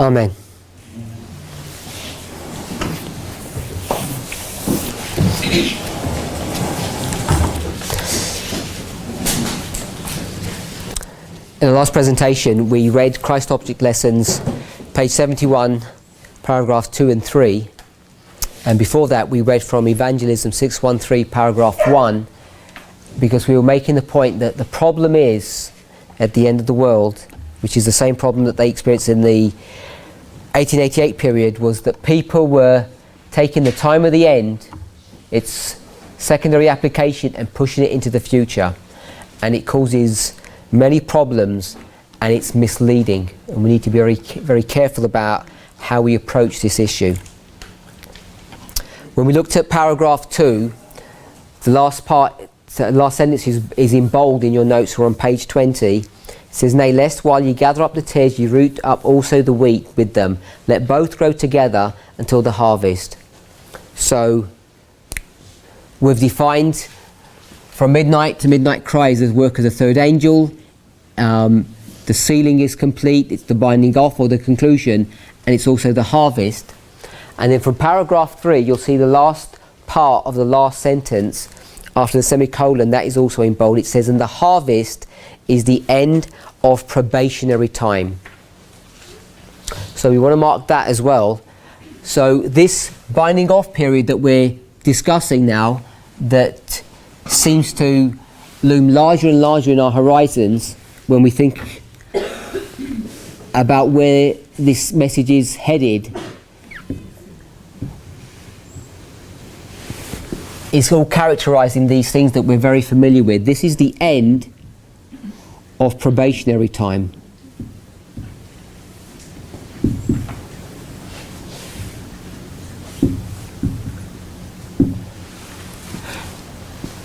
Amen. In the last presentation, we read Christ Object Lessons, page 71, paragraphs 2 and 3. And before that, we read from Evangelism 613, paragraph 1, because we were making the point that the problem is, at the end of the world, which is the same problem that they experienced in the 1888 period, was that people were taking the time of the end, its secondary application, and pushing it into the future. And it causes many problems, and it's misleading. And we need to be very, very careful about how we approach this issue. When we looked at paragraph 2, the last sentence is in bold in your notes, or on page 20. It says, "Nay, lest while ye gather up the tares, ye root up also the wheat with them. Let both grow together until the harvest." So we've defined from midnight to midnight cries as work as a third angel. The sealing is complete, it's the binding off or the conclusion, and it's also the harvest. And then from paragraph 3, you'll see the last part of the last sentence after the semicolon, that is also in bold. It says, "And the harvest is the end of probationary time." So we want to mark that as well. So this binding off period that we're discussing now, that seems to loom larger and larger in our horizons when we think about where this message is headed, it's all characterizing these things that we're very familiar with. This is the end of probationary time.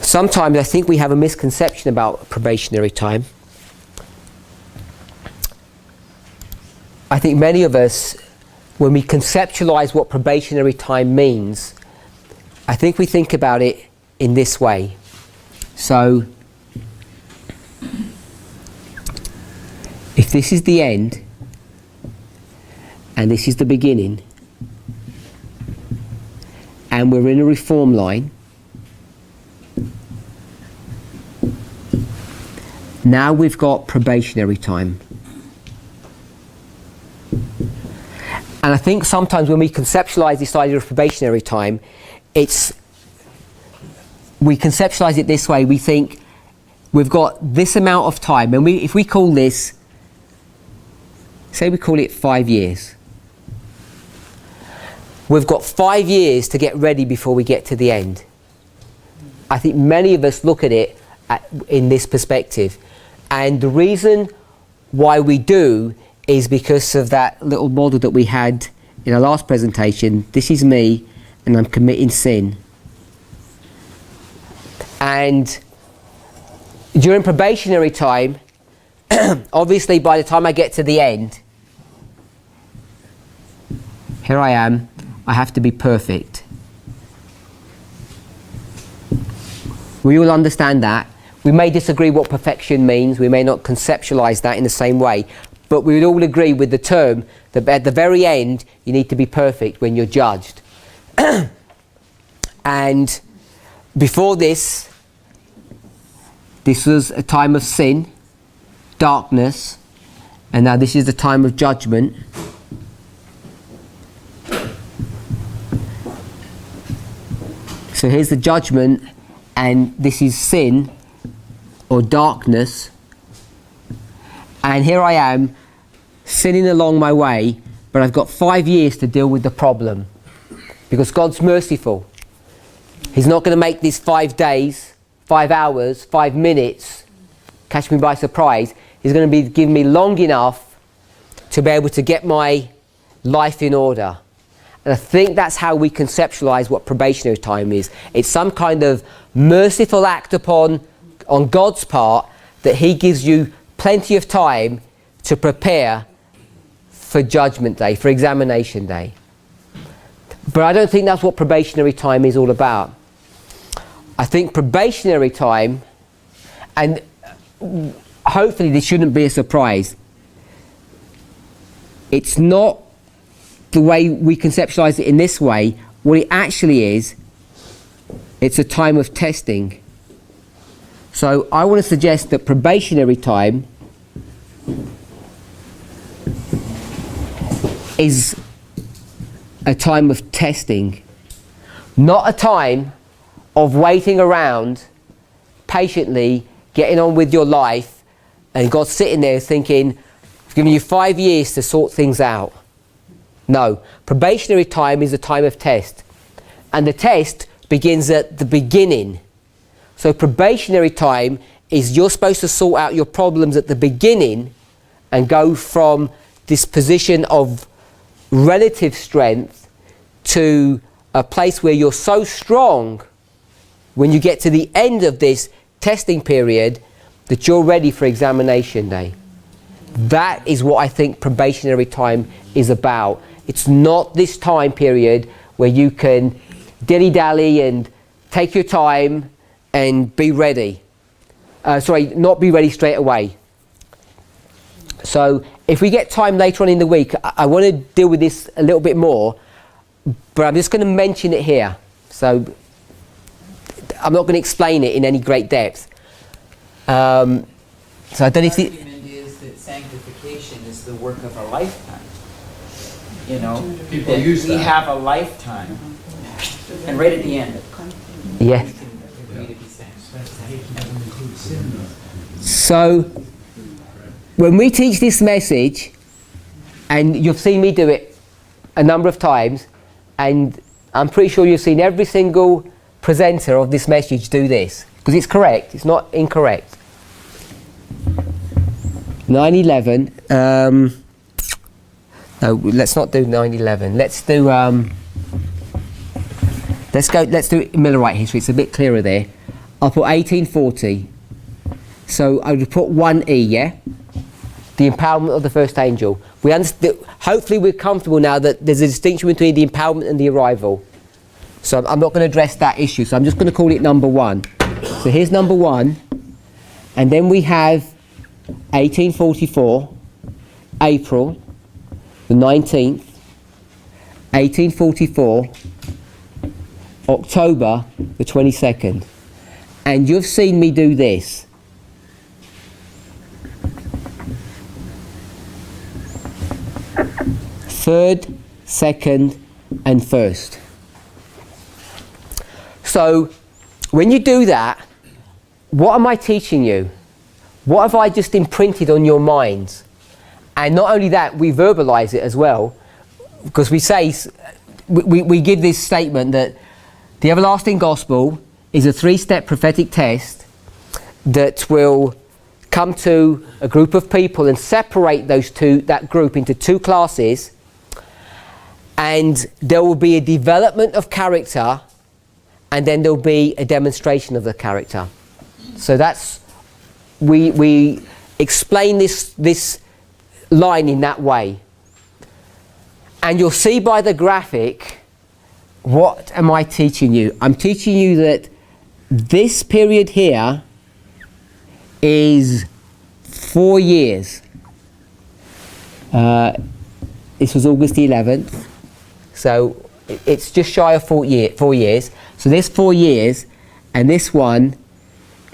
Sometimes I think we have a misconception about probationary time. I think many of us, when we conceptualize what probationary time means, I think we think about it in this way. So, if this is the end, and this is the beginning, and we're in a reform line, now we've got probationary time. And I think sometimes when we conceptualize this idea of probationary time, we conceptualize it this way. We think we've got this amount of time, and if we call this, say we call it 5 years, we've got 5 years to get ready before we get to the end. I think many of us look at it in this perspective, and the reason why we do is because of that little model that we had in our last presentation. This is me, and I'm committing sin. And during probationary time, obviously by the time I get to the end, here I am, I have to be perfect. We all understand that. We may disagree what perfection means, we may not conceptualize that in the same way, but we would all agree with the term that at the very end you need to be perfect when you're judged. And before this was a time of sin, darkness, and now this is the time of judgment. So here's the judgment, and this is sin or darkness. And here I am, sinning along my way, but I've got 5 years to deal with the problem. Because God's merciful. He's not going to make this 5 days, 5 hours, 5 minutes, catch me by surprise. He's going to be giving me long enough to be able to get my life in order. And I think that's how we conceptualize what probationary time is. It's some kind of merciful act on God's part, that He gives you plenty of time to prepare for judgment day, for examination day. But I don't think that's what probationary time is all about. I think probationary time, and hopefully this shouldn't be a surprise, it's not the way we conceptualize it in this way, what it actually is, it's a time of testing. So I want to suggest that probationary time is a time of testing, not a time of waiting around patiently, getting on with your life, and God sitting there thinking, I've given you 5 years to sort things out. No, probationary time is a time of test, and the test begins at the beginning. So probationary time is you're supposed to sort out your problems at the beginning and go from this position of relative strength to a place where you're so strong when you get to the end of this testing period that you're ready for examination day. That is what I think probationary time is about. It's not this time period where you can dilly-dally and take your time and be ready. Not be ready straight away. So if we get time later on in the week, I want to deal with this a little bit more, but I'm just going to mention it here. So I'm not going to explain it in any great depth. So I don't know if the argument is that sanctification is the work of a lifetime. You know, people use that. We have a lifetime, and right at the end, yes. we need to be saved. So when we teach this message, and you've seen me do it a number of times, and I'm pretty sure you've seen every single presenter of this message do this, because it's correct, it's not incorrect. 9/11, no, let's not do 9/11, let's do let's do Millerite history, it's a bit clearer there. I'll put 1840, so I would put 1E, yeah? The empowerment of the first angel. Hopefully we're comfortable now that there's a distinction between the empowerment and the arrival. So I'm not going to address that issue, so I'm just going to call it number 1. So here's number 1, and then we have 1844, April the 19th, 1844, October the 22nd. And you've seen me do this. Third, second, and first. So when you do that, what am I teaching you? What have I just imprinted on your minds? And not only that, we verbalize it as well, because we say, we give this statement that the everlasting gospel is a 3-step prophetic test that will come to a group of people and separate that group into 2 classes, and there will be a development of character, and then there'll be a demonstration of the character. So that's, we explain this line in that way. And you'll see by the graphic, what am I teaching you? I'm teaching you that this period here is 4 years. This was August the 11th. So it's just shy of 4 years. So there's 4 years, and this one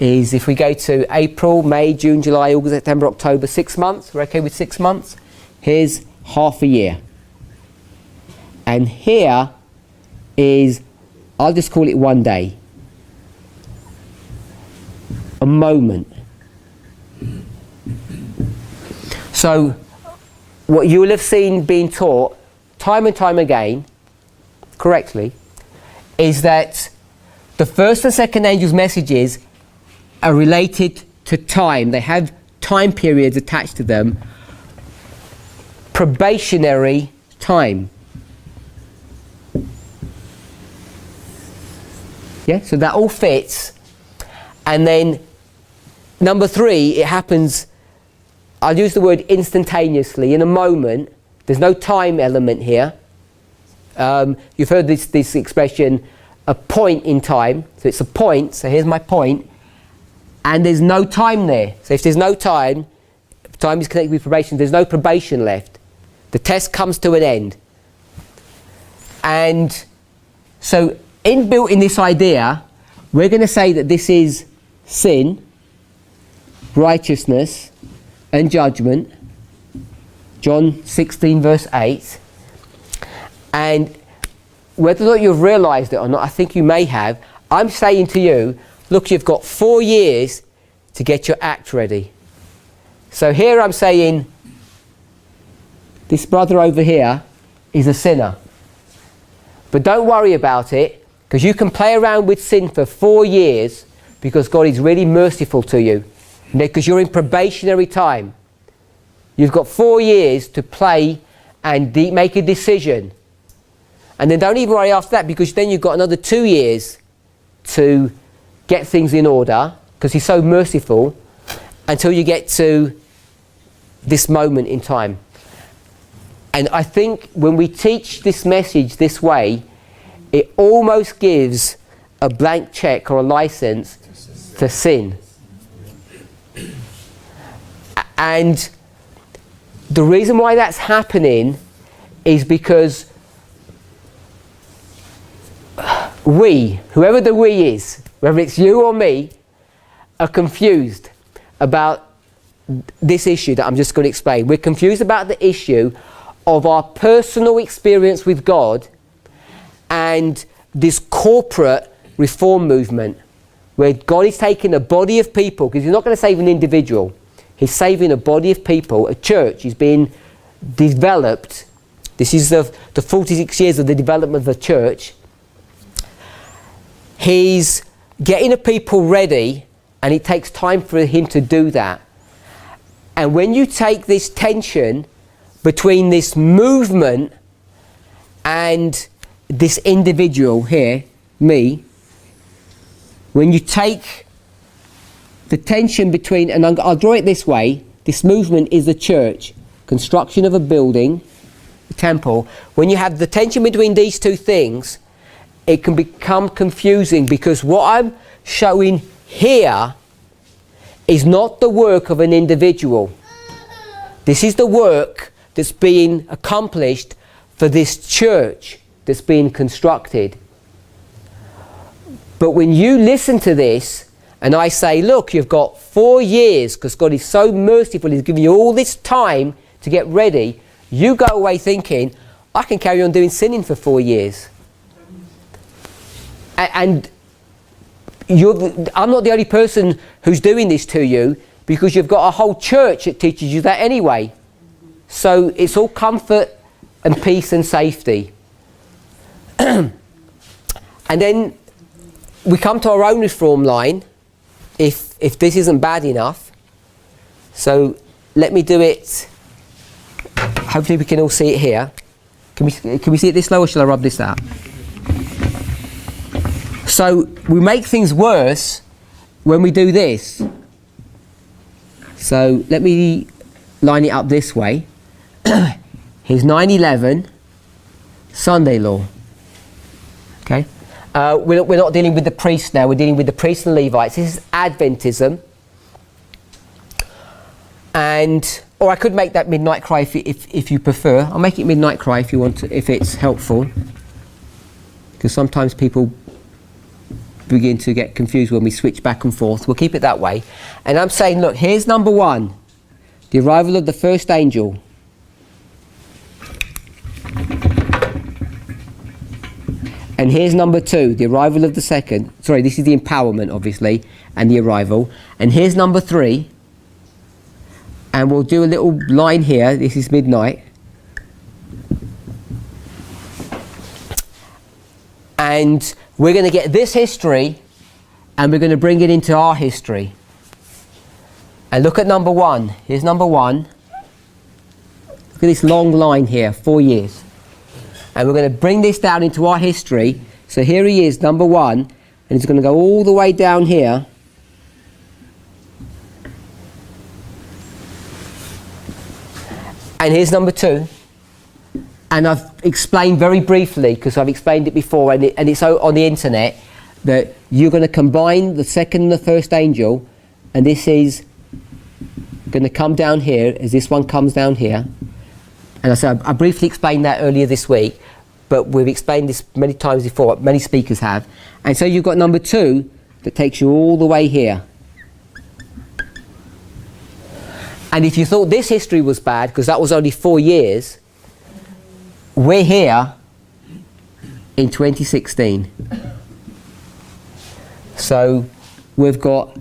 is, if we go to April, May, June, July, August, September, October, 6 months. We're okay with 6 months? Here's half a year. And here is, I'll just call it 1 day. A moment. So what you will have seen being taught time and time again, correctly, is that the first and second angel's messages are related to time. They have time periods attached to them. Probationary time. Yeah, so that all fits. And then number 3, it happens, I'll use the word instantaneously, in a moment. There's no time element here. You've heard this expression, a point in time. So it's a point, so here's my point, and there's no time there. So if there's no time, if time is connected with probation, there's no probation left. The test comes to an end. And so inbuilt in this idea, we're going to say that this is sin, righteousness, and judgment. John 16 verse 8. And whether or not you've realised it or not, I think you may have, I'm saying to you, look, you've got 4 years to get your act ready. So here I'm saying, this brother over here is a sinner. But don't worry about it, because you can play around with sin for 4 years, because God is really merciful to you. Because you're in probationary time. You've got 4 years to play and make a decision. And then don't even worry after that, because then you've got another 2 years to get things in order, because He's so merciful, until you get to this moment in time. And I think when we teach this message this way, it almost gives a blank check or a license to sin. And the reason why that's happening is because we, whoever the we is, whether it's you or me, are confused about this issue that I'm just going to explain. We're confused about the issue of our personal experience with God and this corporate reform movement where God is taking a body of people, because He's not going to save an individual, He's saving a body of people. A church is being developed. This is the 46 years of the development of the church. He's getting the people ready, and it takes time for Him to do that. And when you take this tension between this movement and this individual here, me, when you take the tension between, and I'll draw it this way, this movement is the church, construction of a building, the temple. When you have the tension between these two things, it can become confusing, because what I'm showing here is not the work of an individual. This is the work that's being accomplished for this church that's being constructed. But when you listen to this, and I say, look, you've got 4 years, because God is so merciful, He's giving you all this time to get ready, you go away thinking, I can carry on doing sinning for 4 years. And I'm not the only person who's doing this to you, because you've got a whole church that teaches you that anyway. So it's all comfort and peace and safety. And then we come to our own reform line, if this isn't bad enough. So let me do it. Hopefully we can all see it here. Can we see it this low, or shall I rub this out? So we make things worse when we do this. So let me line it up this way. Here's 9/11, Sunday law. Okay, we're not dealing with the priests now. We're dealing with the priests and Levites. This is Adventism, or I could make that midnight cry if you prefer. I'll make it midnight cry if you want to, if it's helpful, because sometimes people begin to get confused when we switch back and forth. We'll keep it that way. And I'm saying, look, here's number 1, the arrival of the first angel. And here's number 2, the arrival of the second. Sorry, this is the empowerment, obviously, and the arrival. And here's number 3. And we'll do a little line here. This is midnight. And we're going to get this history, and we're going to bring it into our history. And look at number 1. Here's number 1. Look at this long line here, 4 years. And we're going to bring this down into our history. So here he is, number 1, and he's going to go all the way down here. And here's number 2. And I've explained very briefly, because I've explained it before, and it's on the internet, that you're going to combine the second and the first angel, and this is going to come down here as this one comes down here. And I briefly explained that earlier this week, but we've explained this many times before, many speakers have. And so you've got number 2 that takes you all the way here. And if you thought this history was bad, because that was only 4 years, we're here in 2016. So we've got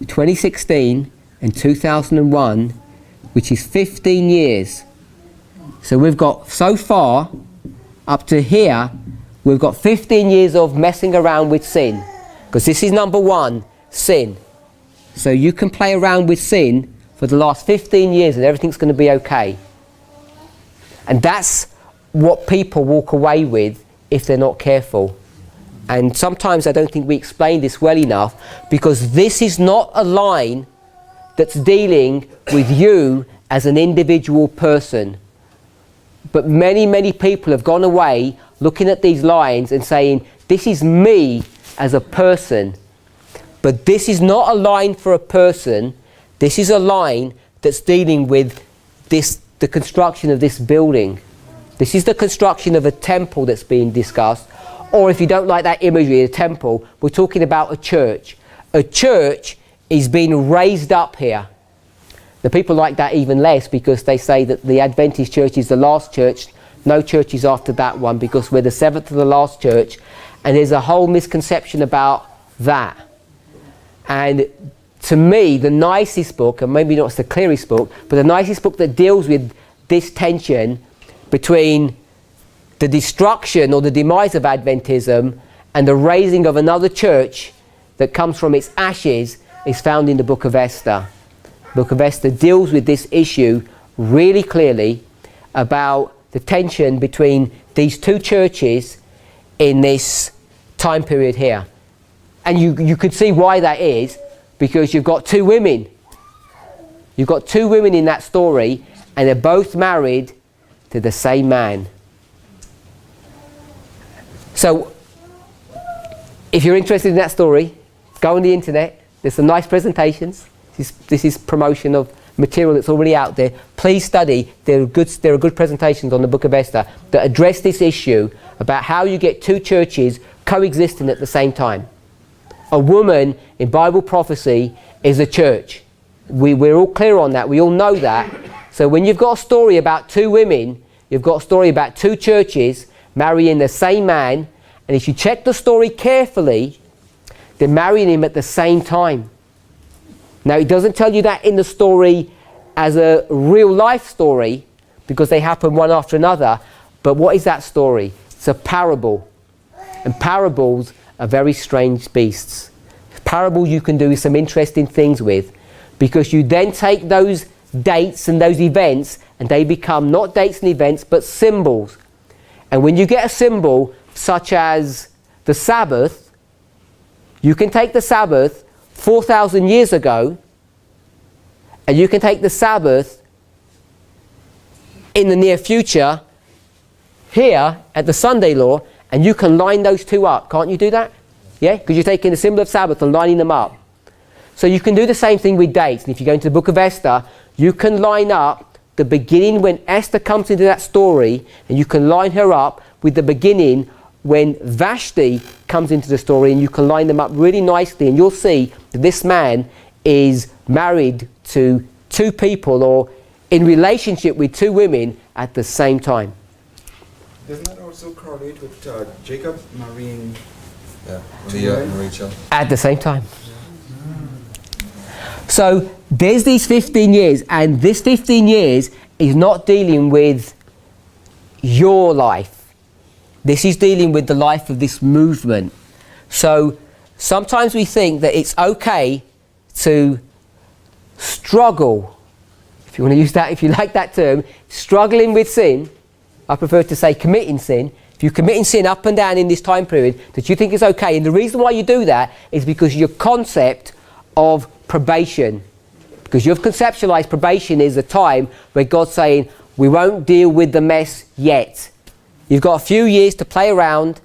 2016 and 2001, which is 15 years. So we've got, so far, up to here, we've got 15 years of messing around with sin. Because this is number 1, sin. So you can play around with sin for the last 15 years and everything's going to be okay. And that's what people walk away with if they're not careful. And sometimes I don't think we explain this well enough, because this is not a line that's dealing with you as an individual person. But many, many people have gone away looking at these lines and saying, this is me as a person. But this is not a line for a person. This is a line that's dealing with this, the construction of this building. This is the construction of a temple that's being discussed. Or if you don't like that imagery, a temple, we're talking about a church. A church is being raised up here. The people like that even less, because they say that the Adventist church is the last church. No churches after that one, because we're the 7th to the last church. And there's a whole misconception about that. And to me, the nicest book, and maybe not the clearest book, but the nicest book that deals with this tension between the destruction or the demise of Adventism and the raising of another church that comes from its ashes is found in the book of Esther. The book of Esther deals with this issue really clearly, about the tension between these two churches in this time period here. And you could see why that is, because you've got 2 women. You've got 2 women in that story, and they're both married to the same man. So, if you're interested in that story, go on the internet. There's some nice presentations. This is promotion of material that's already out there. Please study. There are good presentations on the book of Esther that address this issue about how you get 2 churches coexisting at the same time. A woman in Bible prophecy is a church. We're all clear on that. We all know that. So when you've got a story about 2 women, you've got a story about 2 churches marrying the same man, and if you check the story carefully, they're marrying him at the same time. Now, it doesn't tell you that in the story as a real life story, because they happen one after another, but what is that story? It's a parable. And parables are very strange beasts. Parables you can do some interesting things with, because you then take those dates and those events and they become not dates and events but symbols. And when you get a symbol such as the Sabbath, you can take the Sabbath 4,000 years ago, and you can take the Sabbath in the near future here at the Sunday law, and you can line those 2 up. Can't you do that? Yeah? Because you're taking the symbol of Sabbath and lining them up. So you can do the same thing with dates. And if you go into the book of Esther, you can line up the beginning when Esther comes into that story, and you can line her up with the beginning when Vashti comes into the story, and you can line them up really nicely, and you'll see that this man is married to 2 people, or in relationship with 2 women at the same time. Doesn't that also correlate with Jacob marrying Leah and Rachel? At the same time. So there's these 15 years, and this 15 years is not dealing with your life. This is dealing with the life of this movement. So sometimes we think that it's okay to struggle, if you want to use that, if you like that term, struggling with sin. I prefer to say committing sin. If you're committing sin up and down in this time period, that you think is okay. And the reason why you do that is because your concept of probation, because you've conceptualized probation is a time where God's saying, we won't deal with the mess yet. You've got a few years to play around,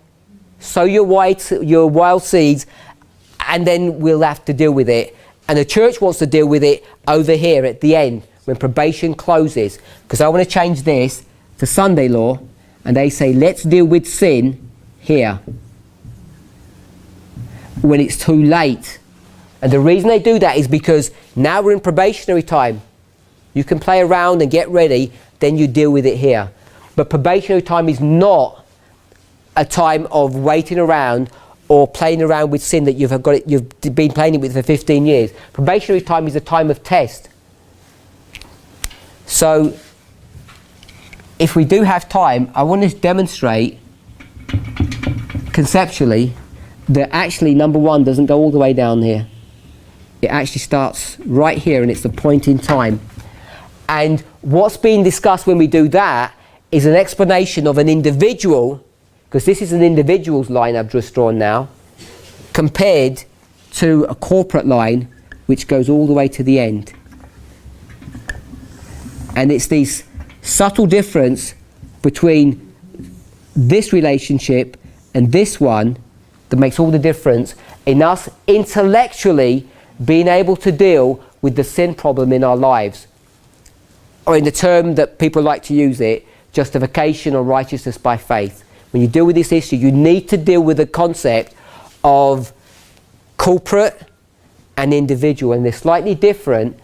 sow your wild seeds, and then we'll have to deal with it. And the church wants to deal with it over here at the end, when probation closes. Because I want to change this to Sunday law, and they say, let's deal with sin here, when it's too late. And the reason they do that is because now we're in probationary time. You can play around and get ready, then you deal with it here. But probationary time is not a time of waiting around or playing around with sin that you've been playing it with for 15 years. Probationary time is a time of test. So, if we do have time, I want to demonstrate conceptually that actually number one doesn't go all the way down here. It actually starts right here, and it's the point in time. And what's being discussed when we do that is an explanation of an individual, because this is an individual's line I've just drawn now, compared to a corporate line which goes all the way to the end. And it's this subtle difference between this relationship and this one that makes all the difference in us intellectually being able to deal with the sin problem in our lives. Or in the term that people like to use it, justification or righteousness by faith. When you deal with this issue, you need to deal with the concept of corporate and individual, and they're slightly different,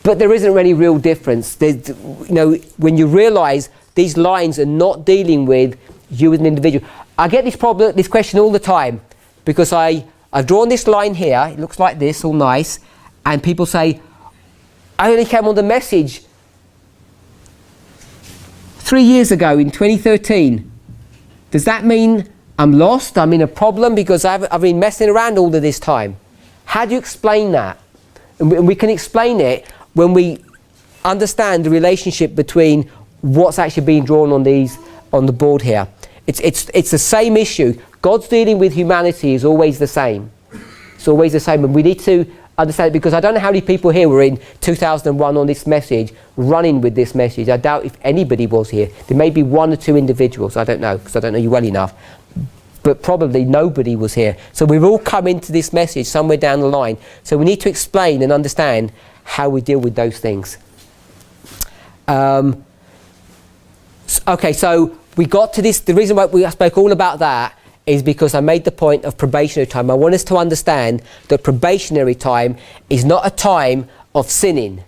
but there isn't any real difference. When you realise these lines are not dealing with you as an individual. I get this question all the time, because I've drawn this line here, it looks like this, all nice, and people say, I only came on the message 3 years ago in 2013. Does that mean I'm lost? I'm in a problem because I've been messing around all of this time? How do you explain that? And we can explain it when we understand the relationship between what's actually being drawn on the board here. It's the same issue. God's dealing with humanity is always the same. It's always the same, and we need to understand it, because I don't know how many people here were in 2001 on this message, running with this message. I doubt if anybody was here. There may be one or two individuals, I don't know, because I don't know you well enough, but probably nobody was here. So we've all come into this message somewhere down the line. So we need to explain and understand how we deal with those things. Okay, so we got to this. The reason why I spoke all about that is because I made the point of probationary time. I want us to understand that probationary time is not a time of sinning.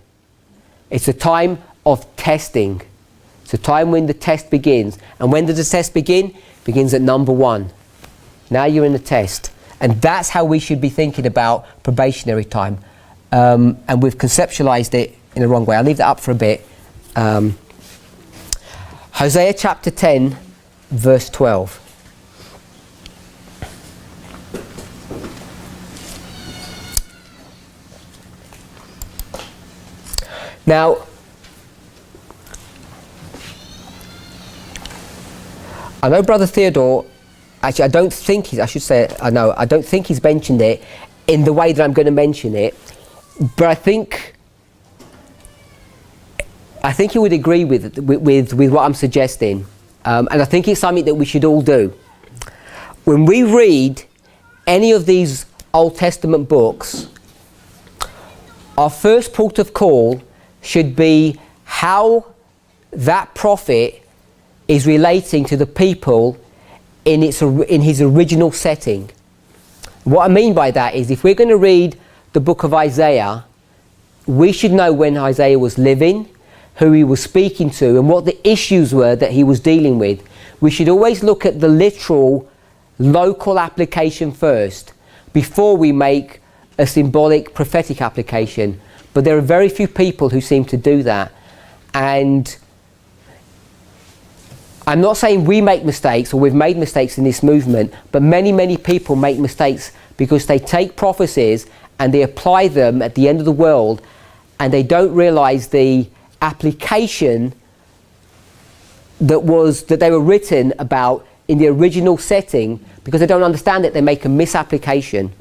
It's a time of testing. It's a time when the test begins. And when does the test begin? It begins at number 1. Now you're in the test. And that's how we should be thinking about probationary time. And we've conceptualized it in the wrong way. I'll leave that up for a bit. Hosea chapter 10, verse 12. Now, I know Brother Theodore, actually I don't think he's mentioned it in the way that I'm going to mention it, but I think he would agree with what I'm suggesting, and I think it's something that we should all do. When we read any of these Old Testament books, our first port of call should be how that prophet is relating to the people in his original setting. What I mean by that is, if we're going to read the book of Isaiah, we should know when Isaiah was living, who he was speaking to, and what the issues were that he was dealing with. We should always look at the literal, local application first, before we make a symbolic, prophetic application. But there are very few people who seem to do that. And I'm not saying we make mistakes, or we've made mistakes in this movement, but many, many people make mistakes because they take prophecies and they apply them at the end of the world, and they don't realize the application that they were written about in the original setting. Because they don't understand it, they make a misapplication.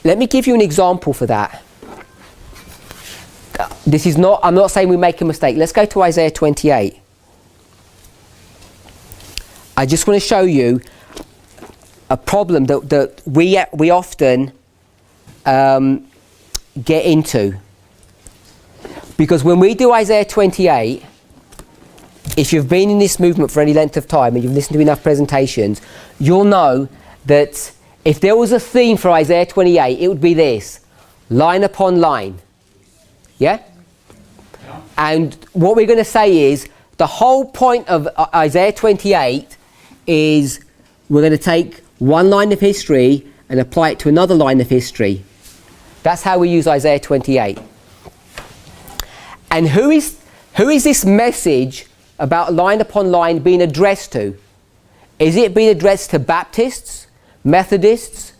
Let me give you an example for that. I'm not saying we make a mistake. Let's go to Isaiah 28. I just want to show you a problem that we often get into. Because when we do Isaiah 28, if you've been in this movement for any length of time and you've listened to enough presentations, you'll know that if there was a theme for Isaiah 28, it would be this: line upon line. Yeah? And what we're going to say is the whole point of Isaiah 28 is we're going to take one line of history and apply it to another line of history. That's how we use Isaiah 28. And who is this message about line upon line being addressed to? Is it being addressed to Baptists, Methodists?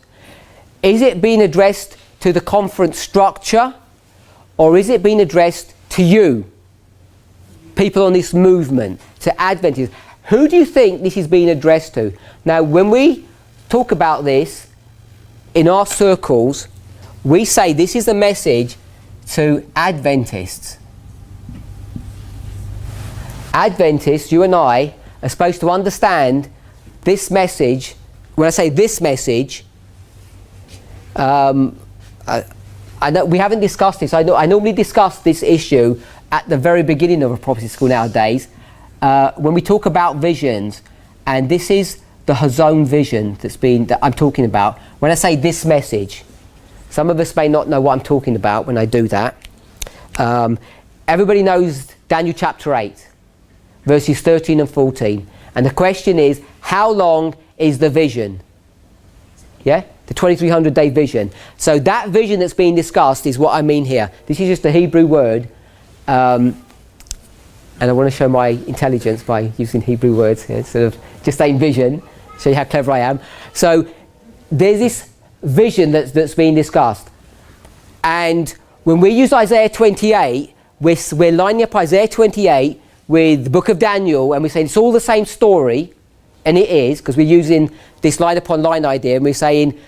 Is it being addressed to the conference structure? Or is it being addressed to you, people on this movement, to Adventists? Who do you think this is being addressed to? Now, when we talk about this in our circles, we say this is a message to Adventists. Adventists, you and I, are supposed to understand this message. When I say this message, I know we haven't discussed this. I normally discuss this issue at the very beginning of a prophecy school nowadays, when we talk about visions, and this is the Hazon vision that I'm talking about. When I say this message, some of us may not know what I'm talking about when I do that. Everybody knows Daniel chapter 8, verses 13 and 14, and the question is, how long is the vision? Yeah? The 2300-day vision. So that vision that's being discussed is what I mean here. This is just a Hebrew word, and I want to show my intelligence by using Hebrew words here, instead of just saying vision, show you how clever I am. So there's this vision that's being discussed, and when we use Isaiah 28, we're lining up Isaiah 28 with the book of Daniel, and we're saying it's all the same story, and it is, because we're using this line upon line idea, and we're saying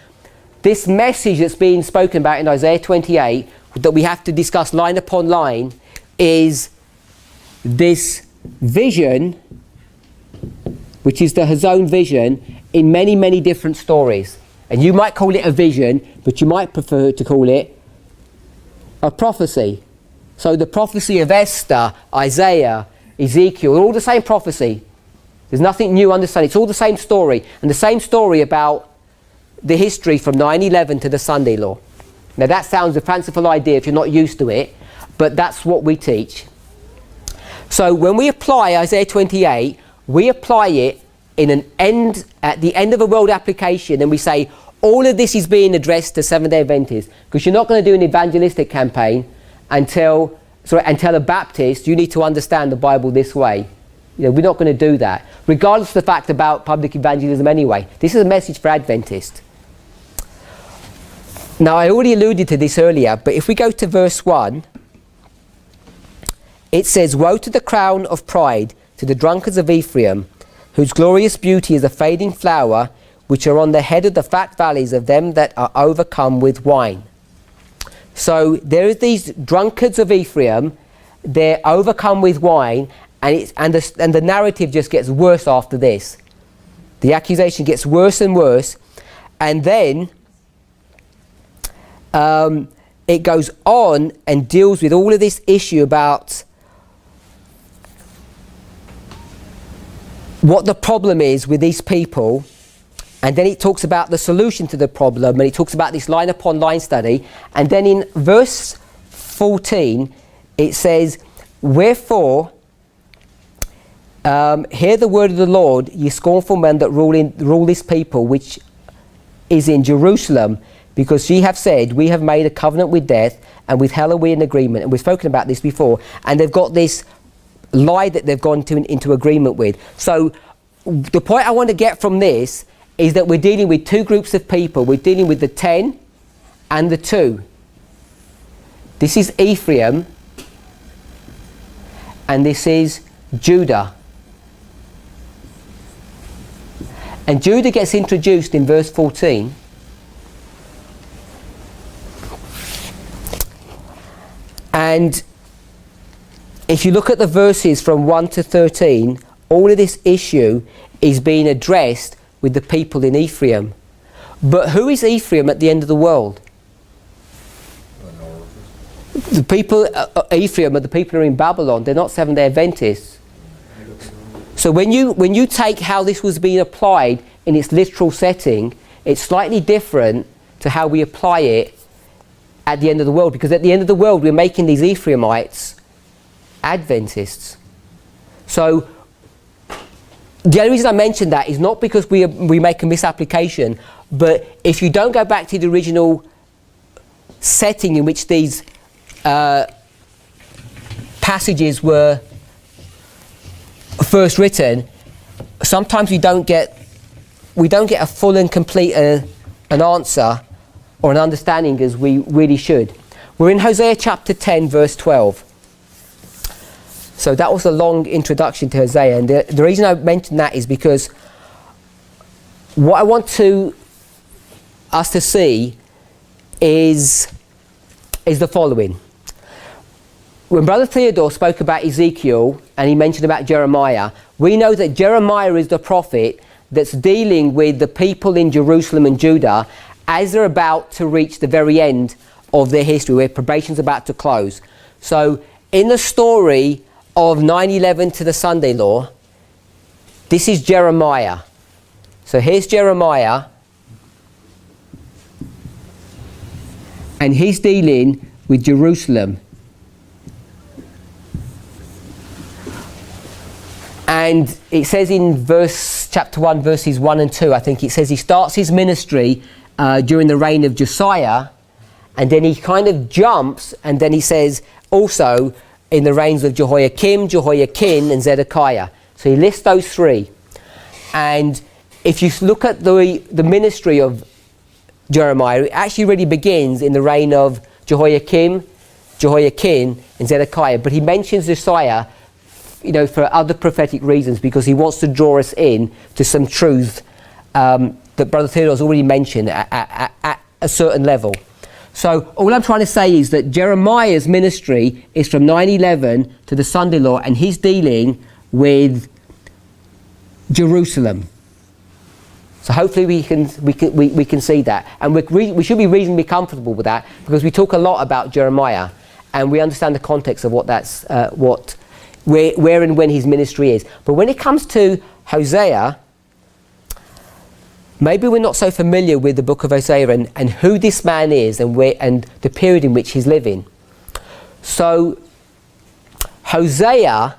this message that's being spoken about in Isaiah 28 that we have to discuss line upon line is this vision, which is the Hazon vision, in many, many different stories. And you might call it a vision, but you might prefer to call it a prophecy. So the prophecy of Esther, Isaiah, Ezekiel, all the same prophecy. There's nothing new under the sun. It's all the same story, and the same story about the history from 9/11 to the Sunday law. Now that sounds a fanciful idea if you're not used to it, but that's what we teach. So when we apply Isaiah 28, we apply it at the end of a world application, and we say all of this is being addressed to Seventh-day Adventists, because you're not going to do an evangelistic campaign and tell a Baptist you need to understand the Bible this way. You know, we're not going to do that, regardless of the fact about public evangelism anyway. This is a message for Adventists. Now, I already alluded to this earlier, but if we go to verse 1, it says, "Woe to the crown of pride, to the drunkards of Ephraim, whose glorious beauty is a fading flower, which are on the head of the fat valleys of them that are overcome with wine." So there are these drunkards of Ephraim, they're overcome with wine, and the narrative just gets worse after this. The accusation gets worse and worse, and then it goes on and deals with all of this issue about what the problem is with these people, and then it talks about the solution to the problem, and it talks about this line upon line study, and then in verse 14 it says, "Wherefore hear the word of the Lord, ye scornful men that rule this people which is in Jerusalem, because ye have said, we have made a covenant with death, and with hell are we in agreement." And we've spoken about this before, and they've got this lie that they've gone into agreement with. So the point I want to get from this is that we're dealing with two groups of people. We're dealing with the 10 and the 2. This is Ephraim, and this is Judah. And Judah gets introduced in verse 14. And if you look at the verses from 1 to 13, all of this issue is being addressed with the people in Ephraim. But who is Ephraim at the end of the world? The people, Ephraim are the people who are in Babylon. They're not Seventh-day Adventists. So when you take how this was being applied in its literal setting, it's slightly different to how we apply it at the end of the world, because at the end of the world we're making these Ephraimites Adventists. So the only reason I mention that is not because we make a misapplication, but if you don't go back to the original setting in which these passages were first written, sometimes we don't get a full and complete an answer or an understanding as we really should. We're in Hosea chapter 10 verse 12. So that was a long introduction to Hosea, and the reason I mentioned that is because what I want us to see is the following. When Brother Theodore spoke about Ezekiel and he mentioned about Jeremiah, we know that Jeremiah is the prophet that's dealing with the people in Jerusalem and Judah as they're about to reach the very end of their history, where probation's about to close. So in the story of 9/11 to the Sunday Law, this is Jeremiah. So here's Jeremiah, and he's dealing with Jerusalem. And it says in chapter 1, verses 1 and 2, I think it says he starts his ministry during the reign of Josiah, and then he kind of jumps, and then he says also in the reigns of Jehoiakim, Jehoiakim, and Zedekiah. So he lists those three. And if you look at the ministry of Jeremiah, it actually really begins in the reign of Jehoiakim, Jehoiakim, and Zedekiah. But he mentions Josiah, for other prophetic reasons, because he wants to draw us in to some truth that Brother Theodore has already mentioned at a certain level. So all I'm trying to say is that Jeremiah's ministry is from 9/11 to the Sunday Law, and he's dealing with Jerusalem. So hopefully we can see that, and we should be reasonably comfortable with that, because we talk a lot about Jeremiah, and we understand the context of what where and when his ministry is. But when it comes to Hosea, maybe we're not so familiar with the book of Hosea and who this man is and the period in which he's living. So Hosea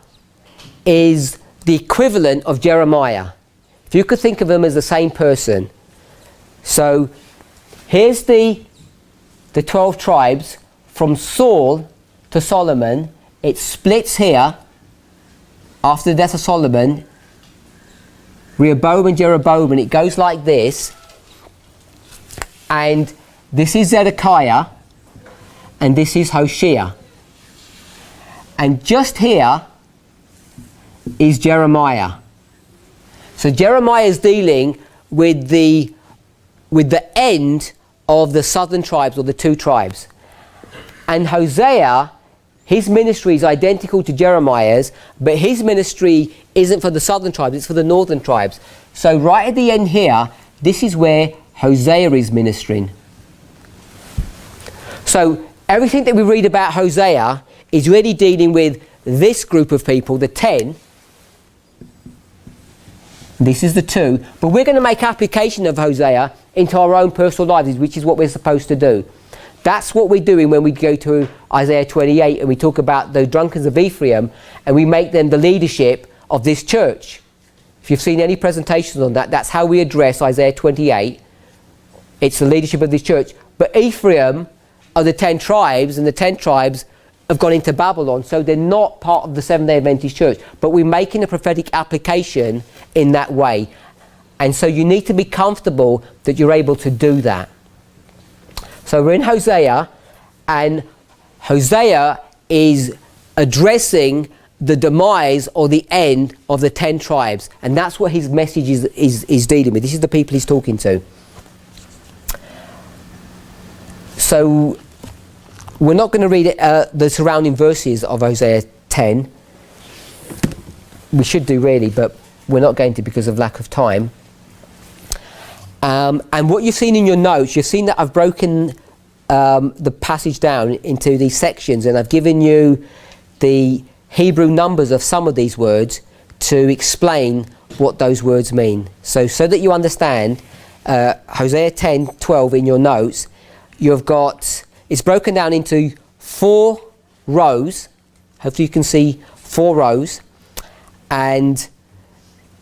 is the equivalent of Jeremiah. If you could think of them as the same person. So here's the 12 tribes from Saul to Solomon. It splits here after the death of Solomon, Rehoboam and Jeroboam, and it goes like this. And this is Zedekiah, and this is Hoshea. And just here is Jeremiah. So Jeremiah is dealing with the end of the southern tribes, or the two tribes. And Hosea, his ministry is identical to Jeremiah's, but his ministry isn't for the southern tribes, it's for the northern tribes. So right at the end here, this is where Hosea is ministering. So everything that we read about Hosea is really dealing with this group of people, the 10. This is the 2. But we're going to make application of Hosea into our own personal lives, which is what we're supposed to do. That's what we're doing when we go to Isaiah 28 and we talk about the drunkards of Ephraim, and we make them the leadership of this church. If you've seen any presentations on that, that's how we address Isaiah 28. It's the leadership of this church. But Ephraim are the 10 tribes, and the 10 tribes have gone into Babylon, so they're not part of the Seventh-day Adventist church. But we're making a prophetic application in that way. And so you need to be comfortable that you're able to do that. So we're in Hosea, and Hosea is addressing the demise or the end of the 10 tribes. And that's what his message is dealing with. This is the people he's talking to. So we're not going to read the surrounding verses of Hosea 10. We should do really, but we're not going to because of lack of time. And what you've seen in your notes, you've seen that I've broken the passage down into these sections, and I've given you the Hebrew numbers of some of these words to explain what those words mean. So that you understand, Hosea 10:12 in your notes, it's broken down into 4 rows. Hopefully you can see 4 rows, and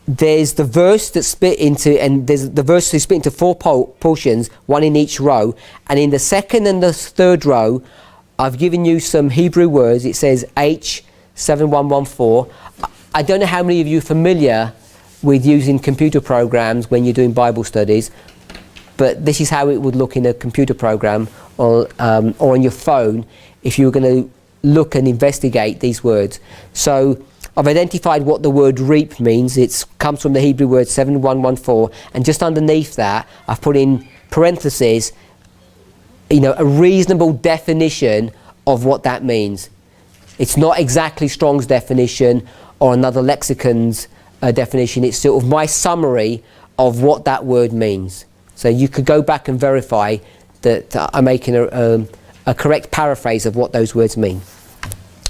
there's the verse that's split into, and there's the verse is split into 4 portions, 1 in each row. And in the second and the third row, I've given you some Hebrew words. It says H7114. I don't know how many of you are familiar with using computer programs when you're doing Bible studies, but this is how it would look in a computer program or on your phone if you were going to look and investigate these words. So I've identified what the word reap means. It comes from the Hebrew word 7114, and just underneath that I've put in parentheses, a reasonable definition of what that means. It's not exactly Strong's definition or another lexicon's definition. It's sort of my summary of what that word means. So you could go back and verify that I'm making a correct paraphrase of what those words mean.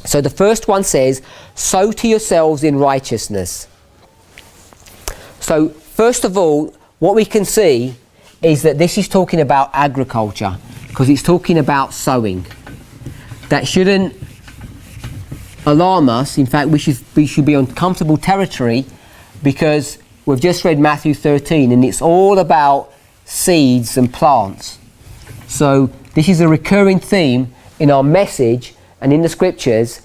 So the first one says, sow to yourselves in righteousness. So first of all, what we can see is that this is talking about agriculture, because it's talking about sowing. That shouldn't alarm us. In fact, we should be on comfortable territory, because we've just read Matthew 13 and it's all about seeds and plants. So this is a recurring theme in our message and in the scriptures,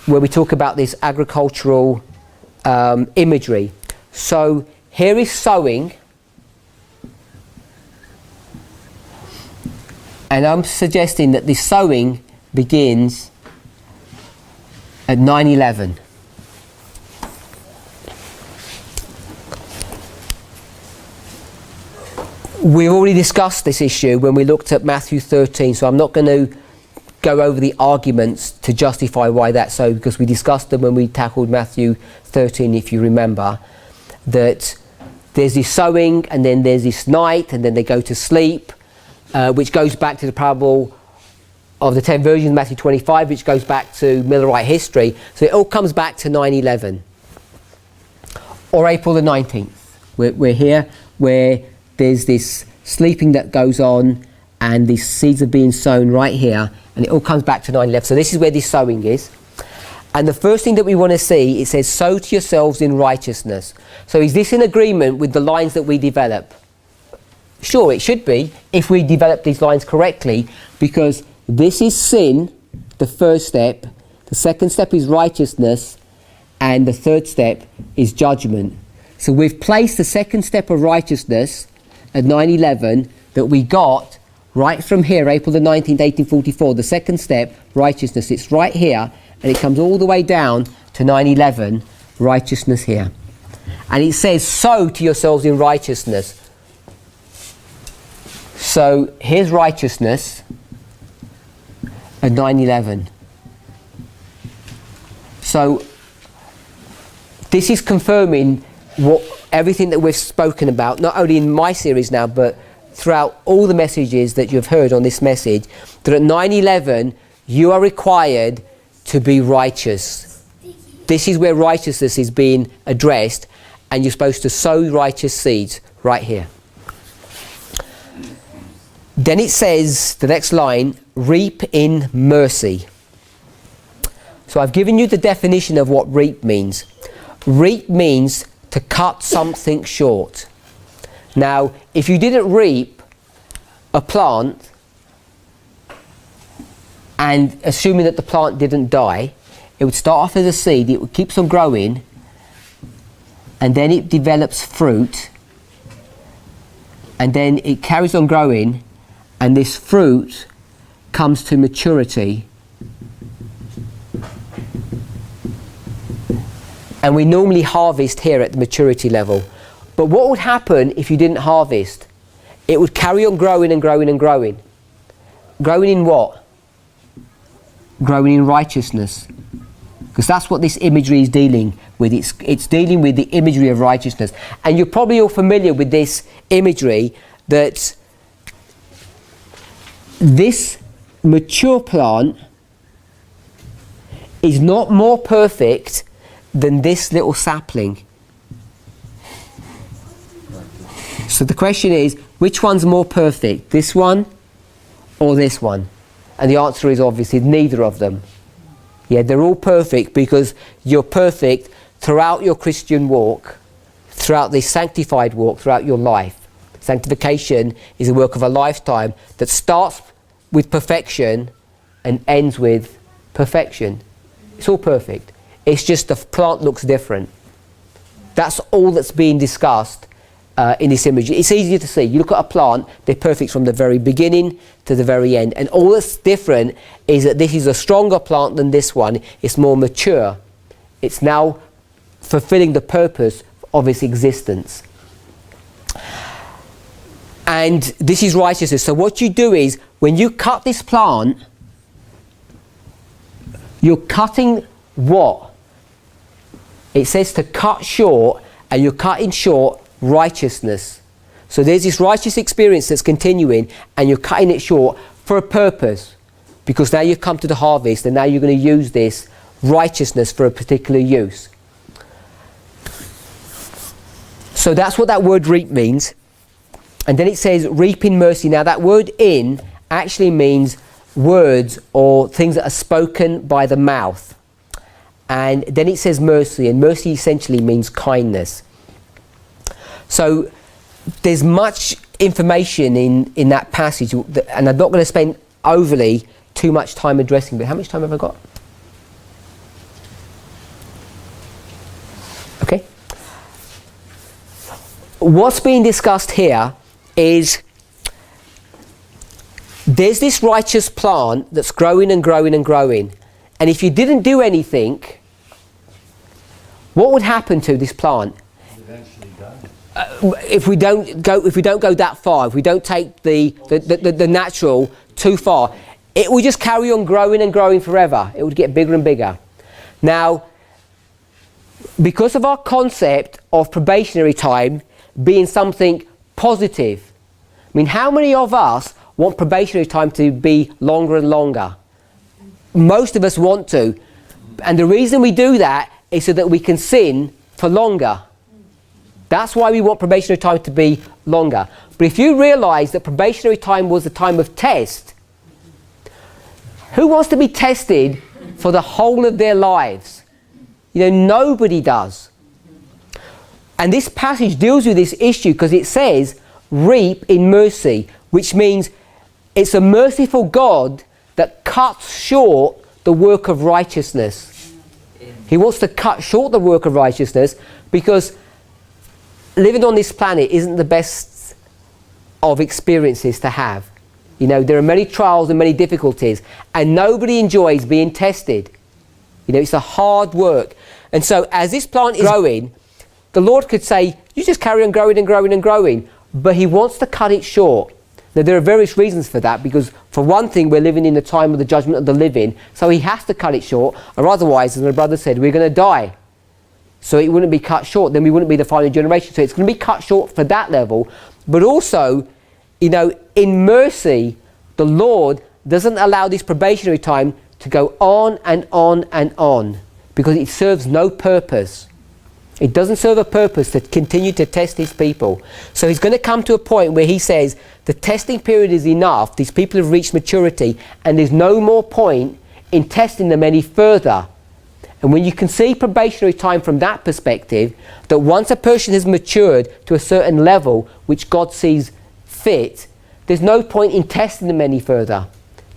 where we talk about this agricultural imagery. So here is sowing, and I'm suggesting that this sowing begins at 9/11. We've already discussed this issue when we looked at Matthew 13, so I'm not going to go over the arguments to justify why that's so, because we discussed them when we tackled Matthew 13, if you remember, that there's this sowing and then there's this night and then they go to sleep, which goes back to the parable of the 10 virgins, Matthew 25, which goes back to Millerite history. So it all comes back to 9/11 or April the 19th. We're here where there's this sleeping that goes on and these seeds are being sown right here, and it all comes back to 9/11. So this is where this sowing is. And the first thing that we want to see, it says, sow to yourselves in righteousness. So is this in agreement with the lines that we develop? Sure, it should be, if we develop these lines correctly, because this is sin, the first step, the second step is righteousness, and the third step is judgment. So we've placed the second step of righteousness at 9/11 that we got right from here, April the 19th, 1844. The second step, righteousness, it's right here, and it comes all the way down to 9/11, righteousness here. And it says, sow to yourselves in righteousness. So here's righteousness at 9/11. So this is confirming everything that we've spoken about, not only in my series now, but throughout all the messages that you've heard on this message, that at 9/11 you are required to be righteous. This is where righteousness is being addressed, and you're supposed to sow righteous seeds right here. Then it says, the next line, reap in mercy. So I've given you the definition of what reap means. Reap means to cut something short. Now, if you didn't reap a plant, and assuming that the plant didn't die, it would start off as a seed, it keeps on growing, and then it develops fruit, and then it carries on growing, and this fruit comes to maturity. And we normally harvest here at the maturity level. But what would happen if you didn't harvest? It would carry on growing and growing and growing. Growing in what? Growing in righteousness. Because that's what this imagery is dealing with. It's dealing with the imagery of righteousness. And you're probably all familiar with this imagery, that this mature plant is not more perfect than this little sapling. So the question is, which one's more perfect, this one or this one? And the answer is obviously neither of them. Yeah, they're all perfect because you're perfect throughout your Christian walk, throughout this sanctified walk, throughout your life. Sanctification is a work of a lifetime that starts with perfection and ends with perfection. It's all perfect. It's just the plant looks different. That's all that's being discussed in this image. It's easier to see. You look at a plant, they're perfect from the very beginning to the very end. And all that's different is that this is a stronger plant than this one. It's more mature. It's now fulfilling the purpose of its existence. And this is righteousness. So what you do is, when you cut this plant, you're cutting what? It says to cut short, and you're cutting short righteousness. So there's this righteous experience that's continuing, and you're cutting it short for a purpose, because now you've come to the harvest, and now you're going to use this righteousness for a particular use. So that's what that word reap means. And then it says reap in mercy. Now that word in actually means words or things that are spoken by the mouth. And then it says mercy, and mercy essentially means kindness. So there's much information in that passage, and I'm not going to spend overly too much time addressing, but how much time have I got? Okay. What's being discussed here is there's this righteous plant that's growing and growing and growing, and if you didn't do anything, what would happen to this plant? If we don't go that far, if we don't take the natural too far, it will just carry on growing and growing forever. It would get bigger and bigger. Now, because of our concept of probationary time being something positive, I mean, how many of us want probationary time to be longer and longer? Most of us want to. And the reason we do that is so that we can sin for longer. That's why we want probationary time to be longer. But if you realise that probationary time was a time of test, who wants to be tested for the whole of their lives? You know, nobody does. And this passage deals with this issue because it says, reap in mercy, which means it's a merciful God that cuts short the work of righteousness. He wants to cut short the work of righteousness because living on this planet isn't the best of experiences to have. You know, there are many trials and many difficulties, and nobody enjoys being tested. You know, it's a hard work. And so as this plant is growing, the Lord could say, you just carry on growing and growing and growing, but he wants to cut it short. Now there are various reasons for that, because for one thing, we're living in the time of the judgment of the living, so he has to cut it short, or otherwise, as my brother said, we're going to die. So it wouldn't be cut short, then we wouldn't be the final generation. So it's going to be cut short for that level. But also, you know, in mercy, the Lord doesn't allow this probationary time to go on and on and on, because it serves no purpose. It doesn't serve a purpose to continue to test his people. So he's going to come to a point where he says the testing period is enough, these people have reached maturity, and there's no more point in testing them any further. And when you can see probationary time from that perspective, that once a person has matured to a certain level which God sees fit, there's no point in testing them any further.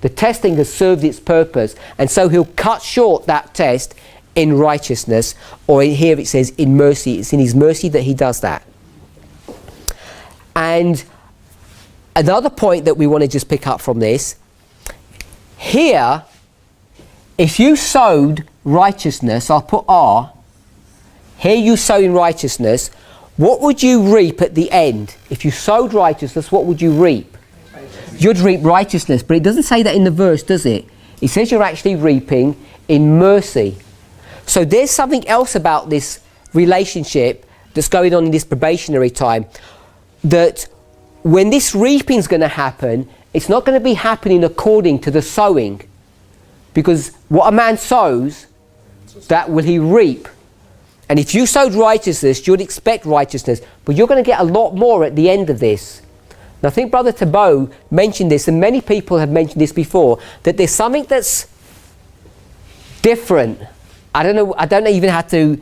The testing has served its purpose, and so he'll cut short that test in righteousness, or in here it says in mercy. It's in his mercy that he does that. And another point that we want to just pick up from this, here, if you sowed righteousness, I'll put R, here you sow in righteousness, what would you reap at the end? If you sowed righteousness, what would you reap? You'd reap righteousness, but it doesn't say that in the verse, does it? It says you're actually reaping in mercy. So there's something else about this relationship that's going on in this probationary time, that when this reaping is going to happen, it's not going to be happening according to the sowing. Because what a man sows, that will he reap. And if you sowed righteousness, you'd expect righteousness. But you're going to get a lot more at the end of this. And I think Brother Tabo mentioned this, and many people have mentioned this before, that there's something that's different. I don't even have to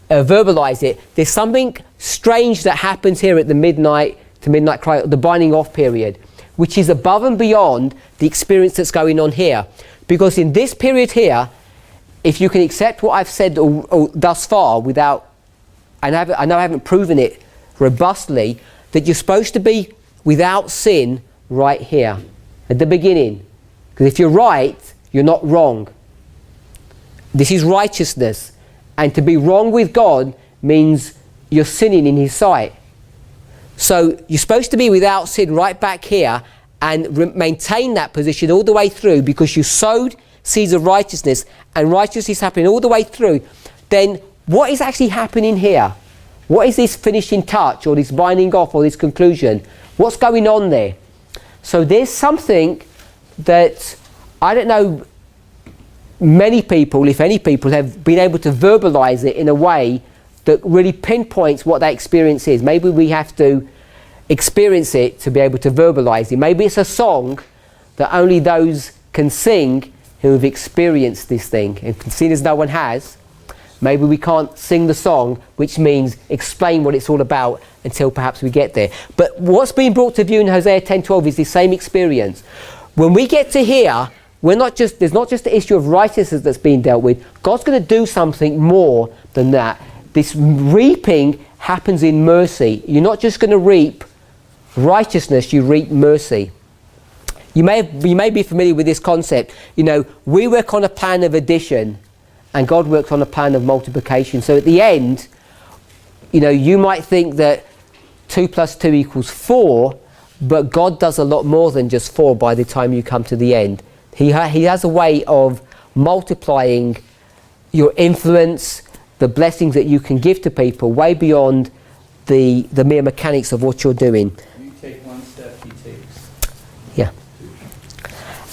verbalize it. There's something strange that happens here at the midnight to midnight cry, the binding off period, which is above and beyond the experience that's going on here. Because in this period here, if you can accept what I've said or thus far without, I know I haven't proven it robustly, that you're supposed to be without sin right here at the beginning. Because if you're right, you're not wrong. This is righteousness. And to be wrong with God means you're sinning in his sight. So you're supposed to be without sin right back here and maintain that position all the way through, because you sowed seeds of righteousness and righteousness happening all the way through. Then what is actually happening here? What is this finishing touch or this binding off or this conclusion? What's going on there? So there's something that, I don't know, many people, if any people, have been able to verbalize it in a way that really pinpoints what that experience is. Maybe we have to experience it to be able to verbalize it. Maybe it's a song that only those can sing who have experienced this thing. And seeing as no one has, maybe we can't sing the song, which means explain what it's all about until perhaps we get there. But what's being brought to view in Hosea 10:12 is the same experience. When we get to here, there's not just the issue of righteousness that's being dealt with. God's going to do something more than that. This reaping happens in mercy. You're not just going to reap righteousness, you reap mercy. You may be familiar with this concept. You know, we work on a plan of addition and God works on a plan of multiplication. So at the end, you know, you might think that 2 + 2 = 4, but God does a lot more than just 4 by the time you come to the end. He has a way of multiplying your influence, the blessings that you can give to people way beyond the mere mechanics of what you're doing. You take one step, he takes. Yeah.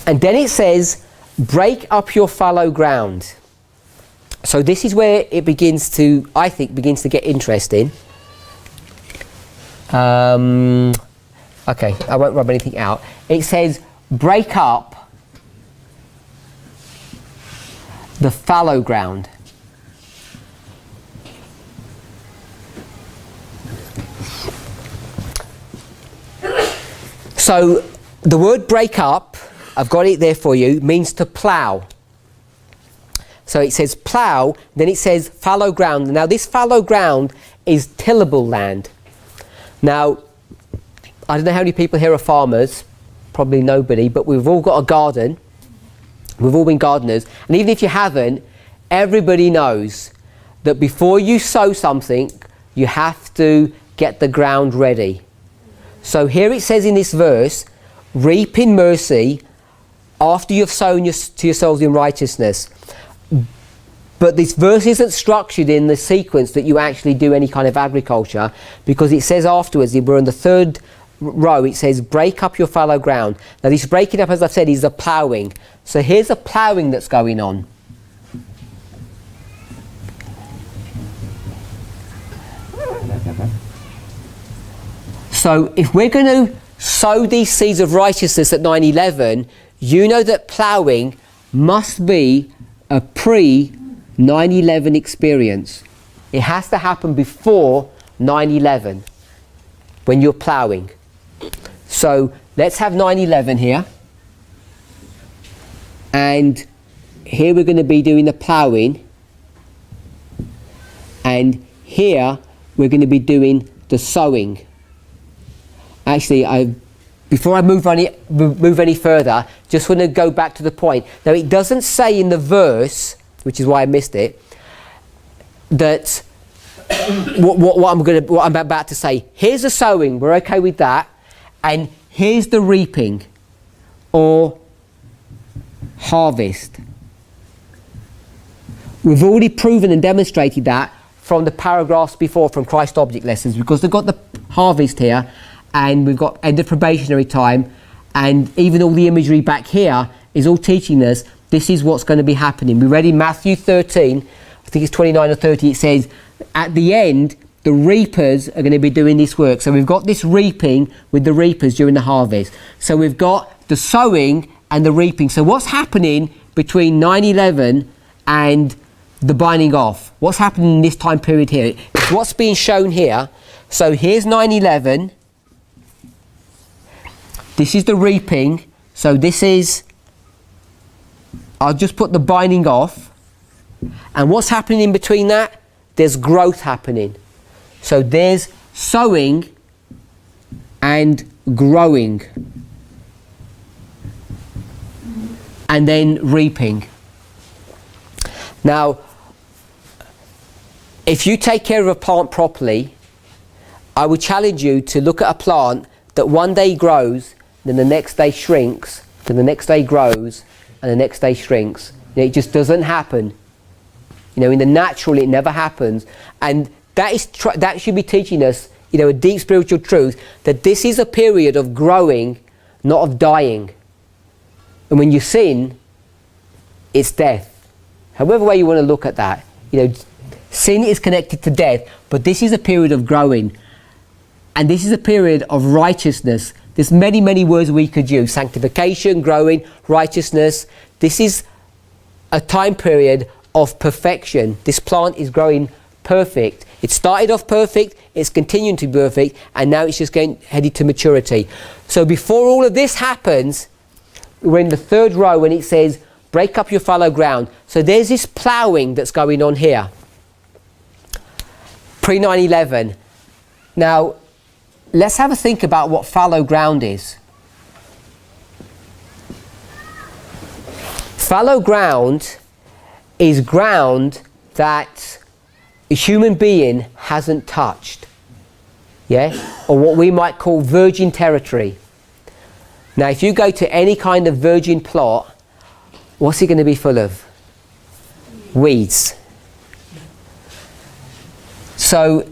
And then it says, break up your fallow ground. So this is where it begins to, I think, get interesting. Okay, I won't rub anything out. It says, break up the fallow ground. So the word break up, I've got it there for you, means to plough. So it says plough, then it says fallow ground. Now this fallow ground is tillable land. Now, I don't know how many people here are farmers, probably nobody, but we've all got a garden. We've all been gardeners. And even if you haven't, everybody knows that before you sow something, you have to get the ground ready. So here it says in this verse, reap in mercy after you've sown to yourselves in righteousness. But this verse isn't structured in the sequence that you actually do any kind of agriculture, because it says afterwards, we're in the third row, it says break up your fallow ground. Now this breaking up, as I've said, is a ploughing. So here's a ploughing that's going on. So if we're going to sow these seeds of righteousness at 9/11, you know that ploughing must be a pre-9/11 experience. It has to happen before 9/11 when you're ploughing. So let's have 9/11 here. And here we're going to be doing the ploughing. And here we're going to be doing the sowing. Actually, before I move any further, just want to go back to the point. Now, it doesn't say in the verse, which is why I missed it, that what I'm about to say. Here's the sowing. We're okay with that, and here's the reaping, or harvest. We've already proven and demonstrated that from the paragraphs before, from Christ Object Lessons, because they've got the harvest here. And we've got end of probationary time, and even all the imagery back here is all teaching us this is what's going to be happening. We read in Matthew 13, I think it's 29 or 30, it says, at the end, the reapers are going to be doing this work. So we've got this reaping with the reapers during the harvest. So we've got the sowing and the reaping. So what's happening between 9/11 and the binding off? What's happening in this time period here? It's what's being shown here. So here's 9/11. This is the reaping. So this is, I'll just put the binding off. And what's happening in between that? There's growth happening. So there's sowing and growing. And then reaping. Now, if you take care of a plant properly, I would challenge you to look at a plant that one day grows, then the next day shrinks, then the next day grows, and the next day shrinks. It just doesn't happen. In the natural, it never happens. And that should be teaching us, a deep spiritual truth, that this is a period of growing, not of dying. And when you sin, it's death. However way you want to look at that. Sin is connected to death, but this is a period of growing. And this is a period of righteousness. There's many, many words we could use. Sanctification, growing, righteousness. This is a time period of perfection. This plant is growing perfect. It started off perfect, it's continuing to be perfect, and now it's just headed to maturity. So before all of this happens, we're in the third row when it says, break up your fallow ground. So there's this ploughing that's going on here. Pre-9/11. Now, let's have a think about what fallow ground is. Fallow ground is ground that a human being hasn't touched. Yeah? Or what we might call virgin territory. Now, if you go to any kind of virgin plot, what's it going to be full of? Weeds. So,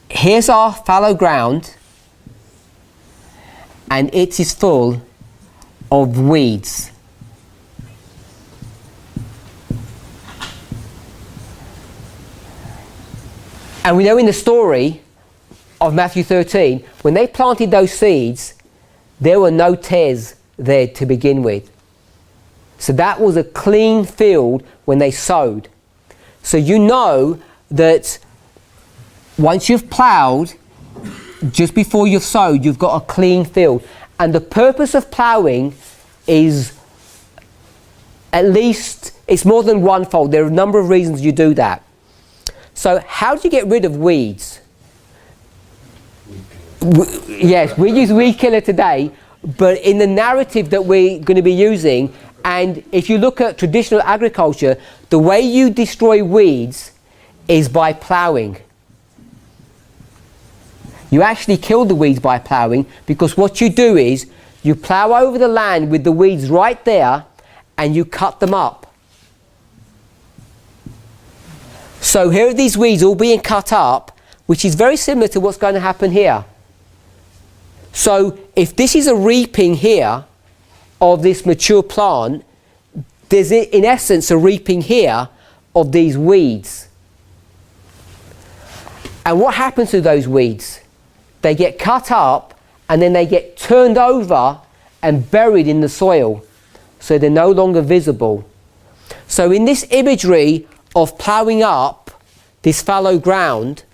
here's our fallow ground, and it is full of weeds. And we know in the story of Matthew 13, when they planted those seeds, there were no tares there to begin with. So that was a clean field when they sowed. So you know that once you've ploughed, just before you've sowed, you've got a clean field. And the purpose of ploughing is at least, it's more than onefold. There are a number of reasons you do that. So how do you get rid of weeds? Yes, we use weed killer today, but in the narrative that we're going to be using, and if you look at traditional agriculture, the way you destroy weeds is by ploughing. You actually kill the weeds by ploughing, because what you do is you plough over the land with the weeds right there and you cut them up. So here are these weeds all being cut up, which is very similar to what's going to happen here. So if this is a reaping here of this mature plant, there's in essence a reaping here of these weeds. And what happens to those weeds? They get cut up and then they get turned over and buried in the soil, so they're no longer visible. So in this imagery of ploughing up this fallow ground,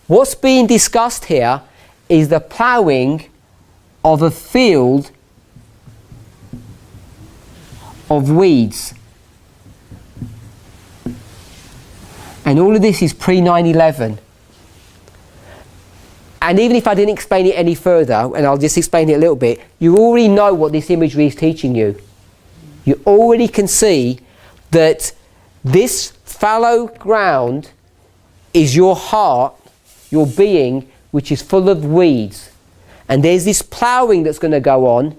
what's being discussed here is the ploughing of a field of weeds. And all of this is pre-9/11. And even if I didn't explain it any further, and I'll just explain it a little bit, you already know what this imagery is teaching you. You already can see that this fallow ground is your heart, your being, which is full of weeds. And there's this ploughing that's going to go on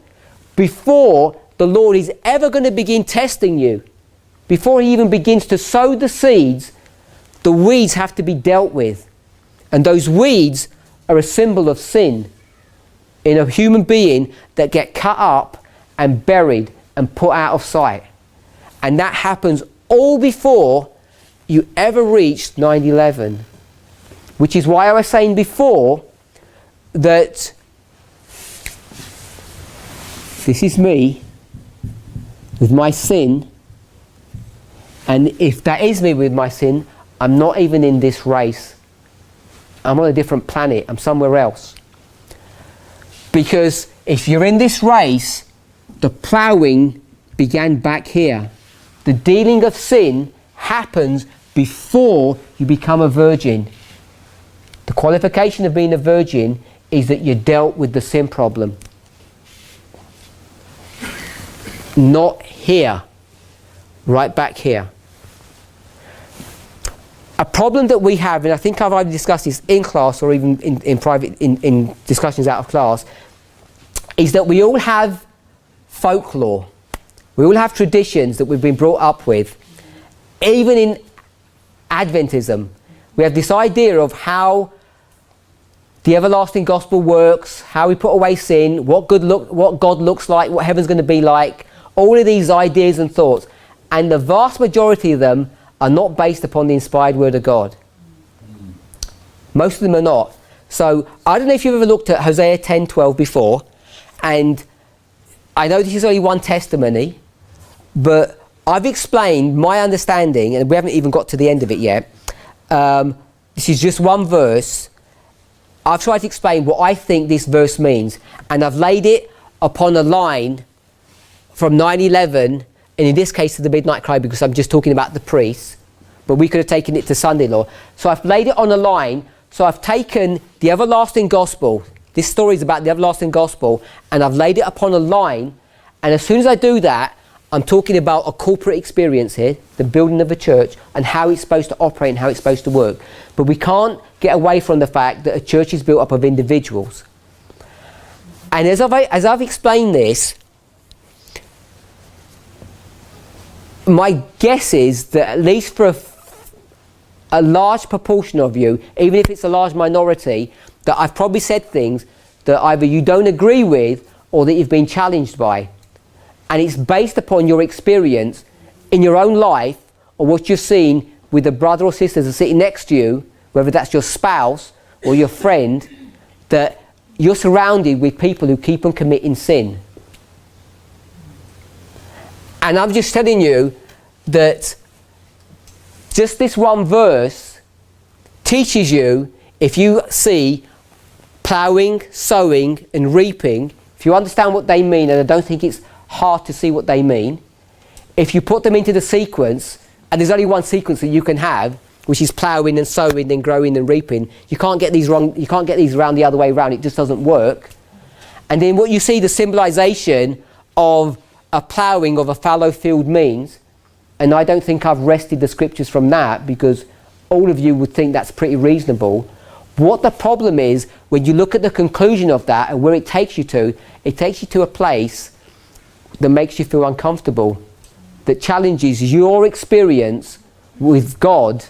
before the Lord is ever going to begin testing you. Before he even begins to sow the seeds, the weeds have to be dealt with. And those weeds are a symbol of sin in a human being that get cut up and buried and put out of sight. And that happens all before you ever reach 9/11. Which is why I was saying before that this is me with my sin, and if that is me with my sin, I'm not even in this race. I'm on a different planet. I'm somewhere else. Because if you're in this race, the ploughing began back here. The dealing of sin happens before you become a virgin. The qualification of being a virgin is that you dealt with the sin problem. Not here. Right back here. A problem that we have, and I think I've either discussed this in class or even in private, in discussions out of class, is that we all have folklore. We all have traditions that we've been brought up with. Even in Adventism, we have this idea of how the everlasting gospel works, how we put away sin, what God looks like, what heaven's going to be like, all of these ideas and thoughts. And the vast majority of them are not based upon the inspired word of God. Most of them are not. So I don't know if you've ever looked at Hosea 10:12 before, and I know this is only one testimony, but I've explained my understanding, and we haven't even got to the end of it yet. This is just one verse. I've tried to explain what I think this verse means, and I've laid it upon a line from 9/11, and in this case to the midnight cry, because I'm just talking about the priests, but we could have taken it to Sunday law. So I've laid it on a line. So I've taken the everlasting gospel, this story is about the everlasting gospel, and I've laid it upon a line, and as soon as I do that, I'm talking about a corporate experience here, the building of a church, and how it's supposed to operate and how it's supposed to work. But we can't get away from the fact that a church is built up of individuals. And as I've explained this, my guess is that at least for a large proportion of you, even if it's a large minority, that I've probably said things that either you don't agree with or that you've been challenged by. And it's based upon your experience in your own life or what you've seen with the brother or sisters that are sitting next to you, whether that's your spouse or your friend, that you're surrounded with people who keep on committing sin. And I'm just telling you that just this one verse teaches you, if you see ploughing, sowing and reaping, if you understand what they mean, and I don't think it's hard to see what they mean, if you put them into the sequence, and there's only one sequence that you can have, which is ploughing and sowing and growing and reaping, you can't get these wrong, you can't get these around the other way around, it just doesn't work. And then what you see the symbolization of a ploughing of a fallow field means, and I don't think I've wrested the scriptures from that because all of you would think that's pretty reasonable. What the problem is, when you look at the conclusion of that and where it takes you to a place that makes you feel uncomfortable, that challenges your experience with God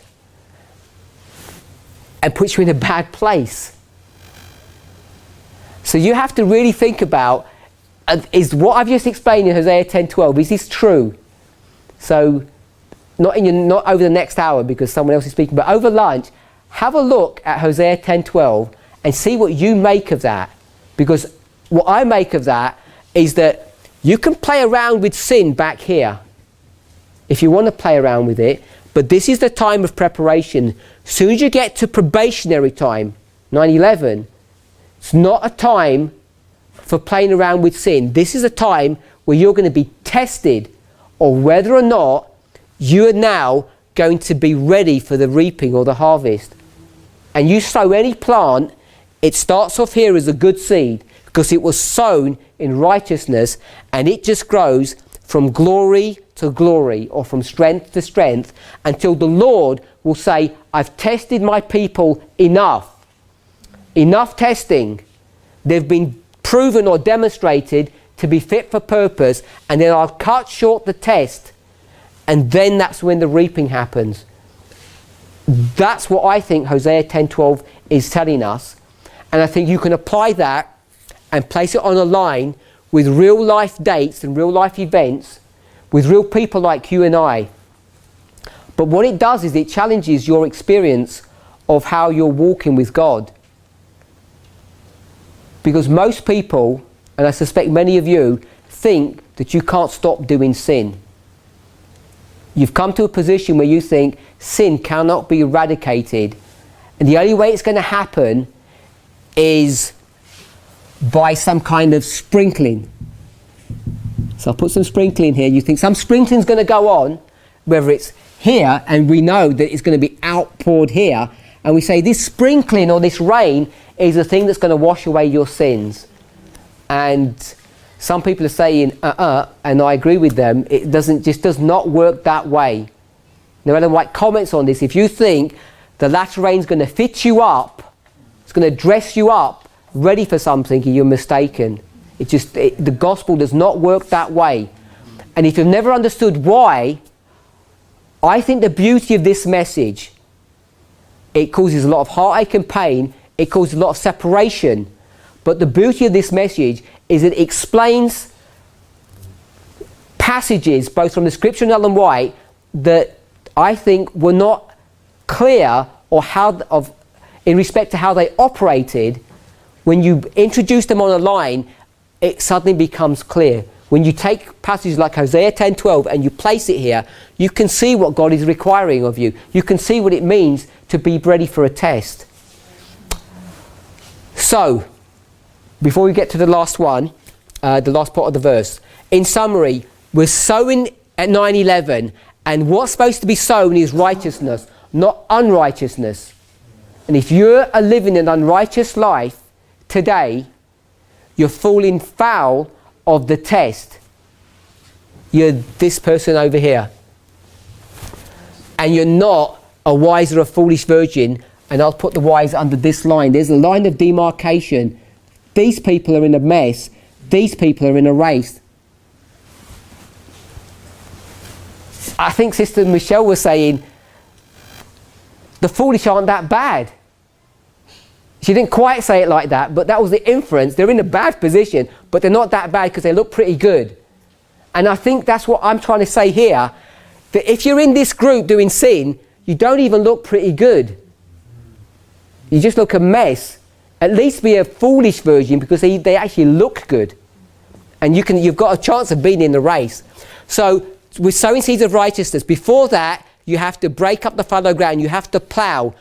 and puts you in a bad place. So you have to really think about, is what I've just explained in Hosea 10:12, is this true? So not over the next hour because someone else is speaking, but over lunch, have a look at Hosea 10:12 and see what you make of that. Because what I make of that is that you can play around with sin back here if you want to play around with it, but this is the time of preparation. As soon as you get to probationary time, 9/11, it's not a time for playing around with sin. This is a time where you're going to be tested on whether or not you are now going to be ready for the reaping or the harvest. And you sow any plant, it starts off here as a good seed because it was sown in righteousness, and it just grows from glory to glory or from strength to strength until the Lord will say, I've tested my people enough. Enough testing. They've been proven or demonstrated to be fit for purpose, and then I'll cut short the test, and then that's when the reaping happens. That's what I think Hosea 10:12 is telling us, and I think you can apply that and place it on a line with real life dates and real life events with real people like you and I. But what it does is it challenges your experience of how you're walking with God. Because most people, and I suspect many of you, think that you can't stop doing sin. You've come to a position where you think sin cannot be eradicated, and the only way it's going to happen is by some kind of sprinkling. So I'll put some sprinkling here. You think some sprinkling's going to go on, whether it's here, and we know that it's going to be outpoured here, and we say this sprinkling or this rain is the thing that's going to wash away your sins. And some people are saying, and I agree with them, it does not work that way. Now, Ellen White comments on this. If you think the latter rain's going to fit you up, it's going to dress you up, ready for something, you're mistaken. The gospel does not work that way. And if you've never understood why, I think the beauty of this message, it causes a lot of heartache and pain, it causes a lot of separation, but the beauty of this message is it explains passages, both from the scripture and Ellen White, that I think were not clear in respect to how they operated. When you introduce them on a line, it suddenly becomes clear. When you take passages like Hosea 10:12 and you place it here, you can see what God is requiring of you. You can see what it means to be ready for a test. So, before we get to the last one, the last part of the verse, in summary, we're sowing at 9:11, and what's supposed to be sown is righteousness, not unrighteousness. And if you're living an unrighteous life today, you're falling foul of the test. You're this person over here. And you're not a wise or a foolish virgin. And I'll put the wise under this line. There's a line of demarcation. These people are in a mess. These people are in a race. I think Sister Michelle was saying, the foolish aren't that bad. She didn't quite say it like that, but that was the inference. They're in a bad position, but they're not that bad because they look pretty good. And I think that's what I'm trying to say here, that if you're in this group doing sin, you don't even look pretty good. You just look a mess. At least be a foolish virgin, because they actually look good. And you've got a chance of being in the race. So we're sowing seeds of righteousness. Before that, you have to break up the fallow ground. You have to plough.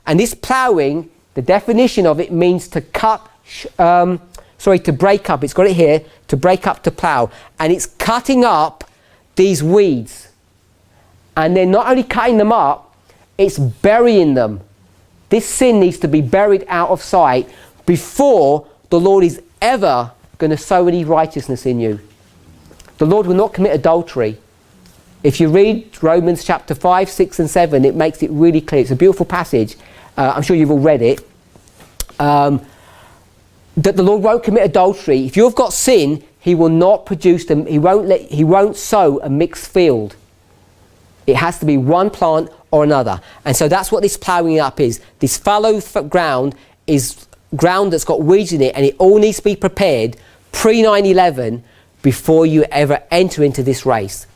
And this ploughing, the definition of it means to to break up. It's got it here, to break up, to plough. And it's cutting up these weeds. And they're not only cutting them up, it's burying them. This sin needs to be buried out of sight before the Lord is ever going to sow any righteousness in you. The Lord will not commit adultery. If you read Romans chapter 5, 6 and 7, it makes it really clear. It's a beautiful passage. I'm sure you've all read it. That the Lord won't commit adultery. If you've got sin, He will not produce them. He won't sow a mixed field. It has to be one plant or another. And so that's what this ploughing up is. This fallow ground is ground that's got weeds in it, and it all needs to be prepared pre-9/11 before you ever enter into this race.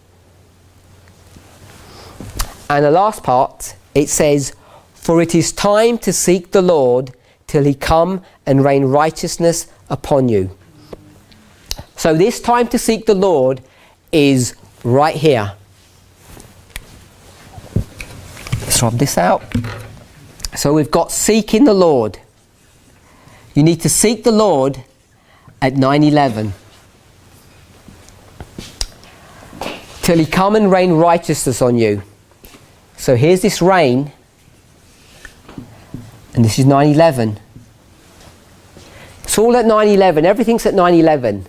And the last part, it says, "For it is time to seek the Lord till He come and rain righteousness upon you." So this time to seek the Lord is right here. Let's rub this out. So we've got seeking the Lord. You need to seek the Lord at 9/11. Till He come and rain righteousness on you. So here's this rain. And this is 9/11. It's all at 9/11. Everything's at 9/11.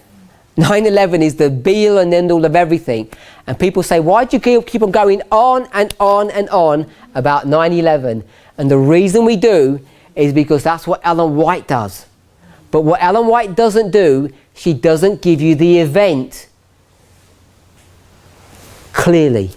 9/11 is the be-all and end-all of everything. And people say, why do you keep on going on and on and on about 9/11? And the reason we do is because that's what Ellen White does. But what Ellen White doesn't do, she doesn't give you the event clearly.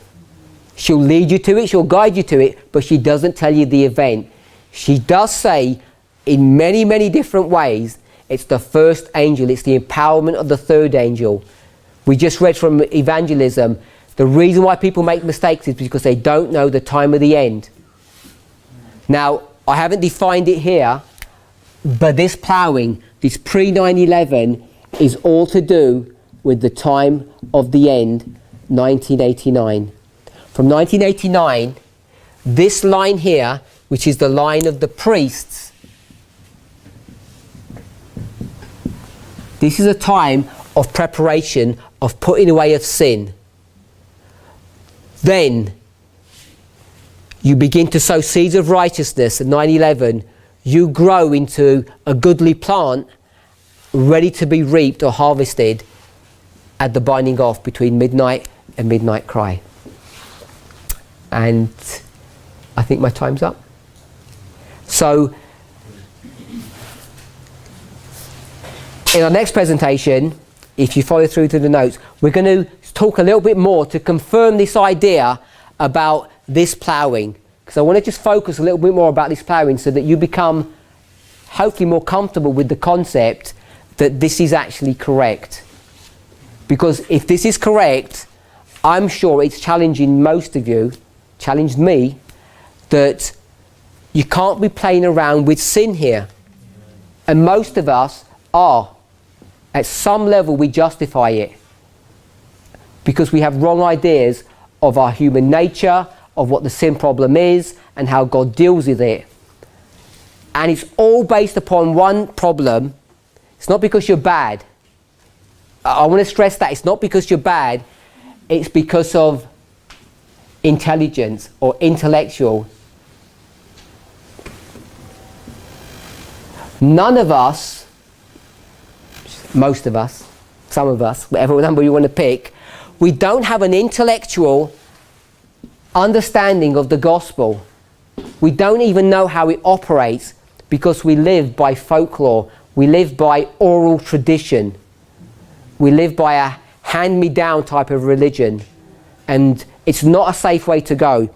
She'll lead you to it, she'll guide you to it, but she doesn't tell you the event. She does say in many, many different ways, it's the first angel, it's the empowerment of the third angel. We just read from evangelism, the reason why people make mistakes is because they don't know the time of the end. Now, I haven't defined it here, but this ploughing, this pre-9/11, is all to do with the time of the end, 1989. From 1989, this line here, which is the line of the priests, this is a time of preparation, of putting away of sin. Then you begin to sow seeds of righteousness at 9/11. You grow into a goodly plant ready to be reaped or harvested at the binding off between midnight and midnight cry. And I think my time's up. So in our next presentation, if you follow through to the notes, we're going to talk a little bit more to confirm this idea about this ploughing, because I want to just focus a little bit more about this ploughing so that you become hopefully more comfortable with the concept that this is actually correct. Because if this is correct, I'm sure it's challenging most of you, challenged me, that you can't be playing around with sin here. And most of us are. At some level we justify it because we have wrong ideas of our human nature, of what the sin problem is and how God deals with it. And it's all based upon one problem. It's not because you're bad. I want to stress that it's not because you're bad, it's because of intelligence or intellectual. None of us, most of us, some of us, whatever number you want to pick, we don't have an intellectual understanding of the gospel. We don't even know how it operates because we live by folklore. We live by oral tradition. We live by a hand-me-down type of religion. And it's not a safe way to go.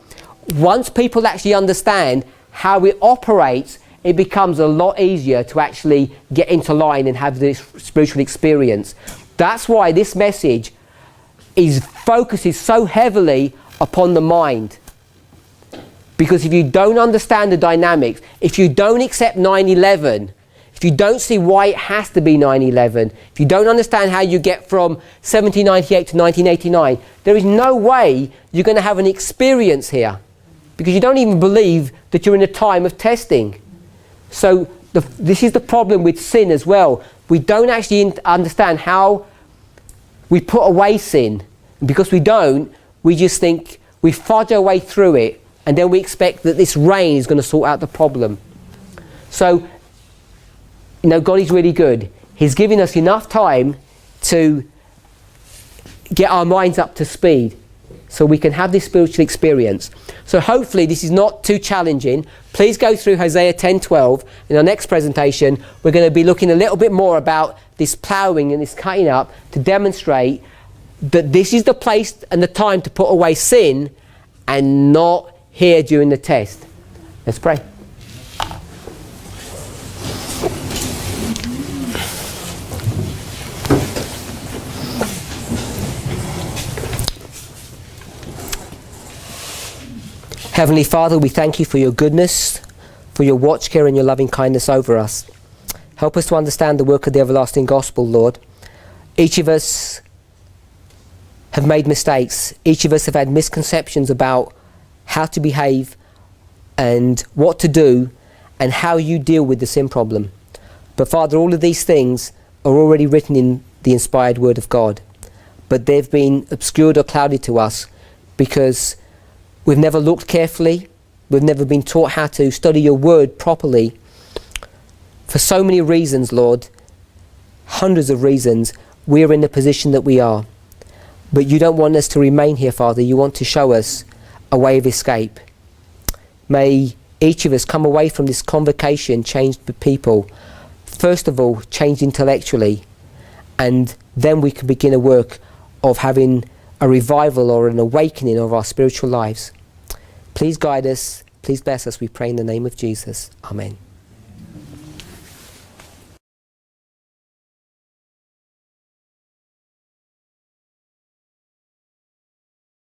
Once people actually understand how it operates, it becomes a lot easier to actually get into line and have this spiritual experience. That's why this message focuses so heavily upon the mind. Because if you don't understand the dynamics, if you don't accept 9/11, if you don't see why it has to be 9/11, if you don't understand how you get from 1798 to 1989, there is no way you're going to have an experience here. Because you don't even believe that you're in a time of testing. So this is the problem with sin as well. We don't actually understand how we put away sin. And because we don't, we just think we fudge our way through it and then we expect that this rain is going to sort out the problem. So, you know, God is really good. He's giving us enough time to get our minds up to speed so we can have this spiritual experience. So hopefully this is not too challenging. Please go through Hosea 10:12. In our next presentation, we're going to be looking a little bit more about this ploughing and this cutting up to demonstrate that this is the place and the time to put away sin and not here during the test. Let's pray. Heavenly Father, we thank you for your goodness, for your watch care and your loving kindness over us. Help us to understand the work of the everlasting gospel, Lord. Each of us have made mistakes. Each of us have had misconceptions about how to behave and what to do and how you deal with the sin problem. But Father, all of these things are already written in the inspired word of God. But they've been obscured or clouded to us because we've never looked carefully. We've never been taught how to study your word properly. For so many reasons, Lord, hundreds of reasons, we are in the position that we are. But you don't want us to remain here, Father. You want to show us a way of escape. May each of us come away from this convocation changed people. First of all, changed intellectually. And then we can begin a work of having a revival or an awakening of our spiritual lives. Please guide us. Please bless us. We pray in the name of Jesus. Amen.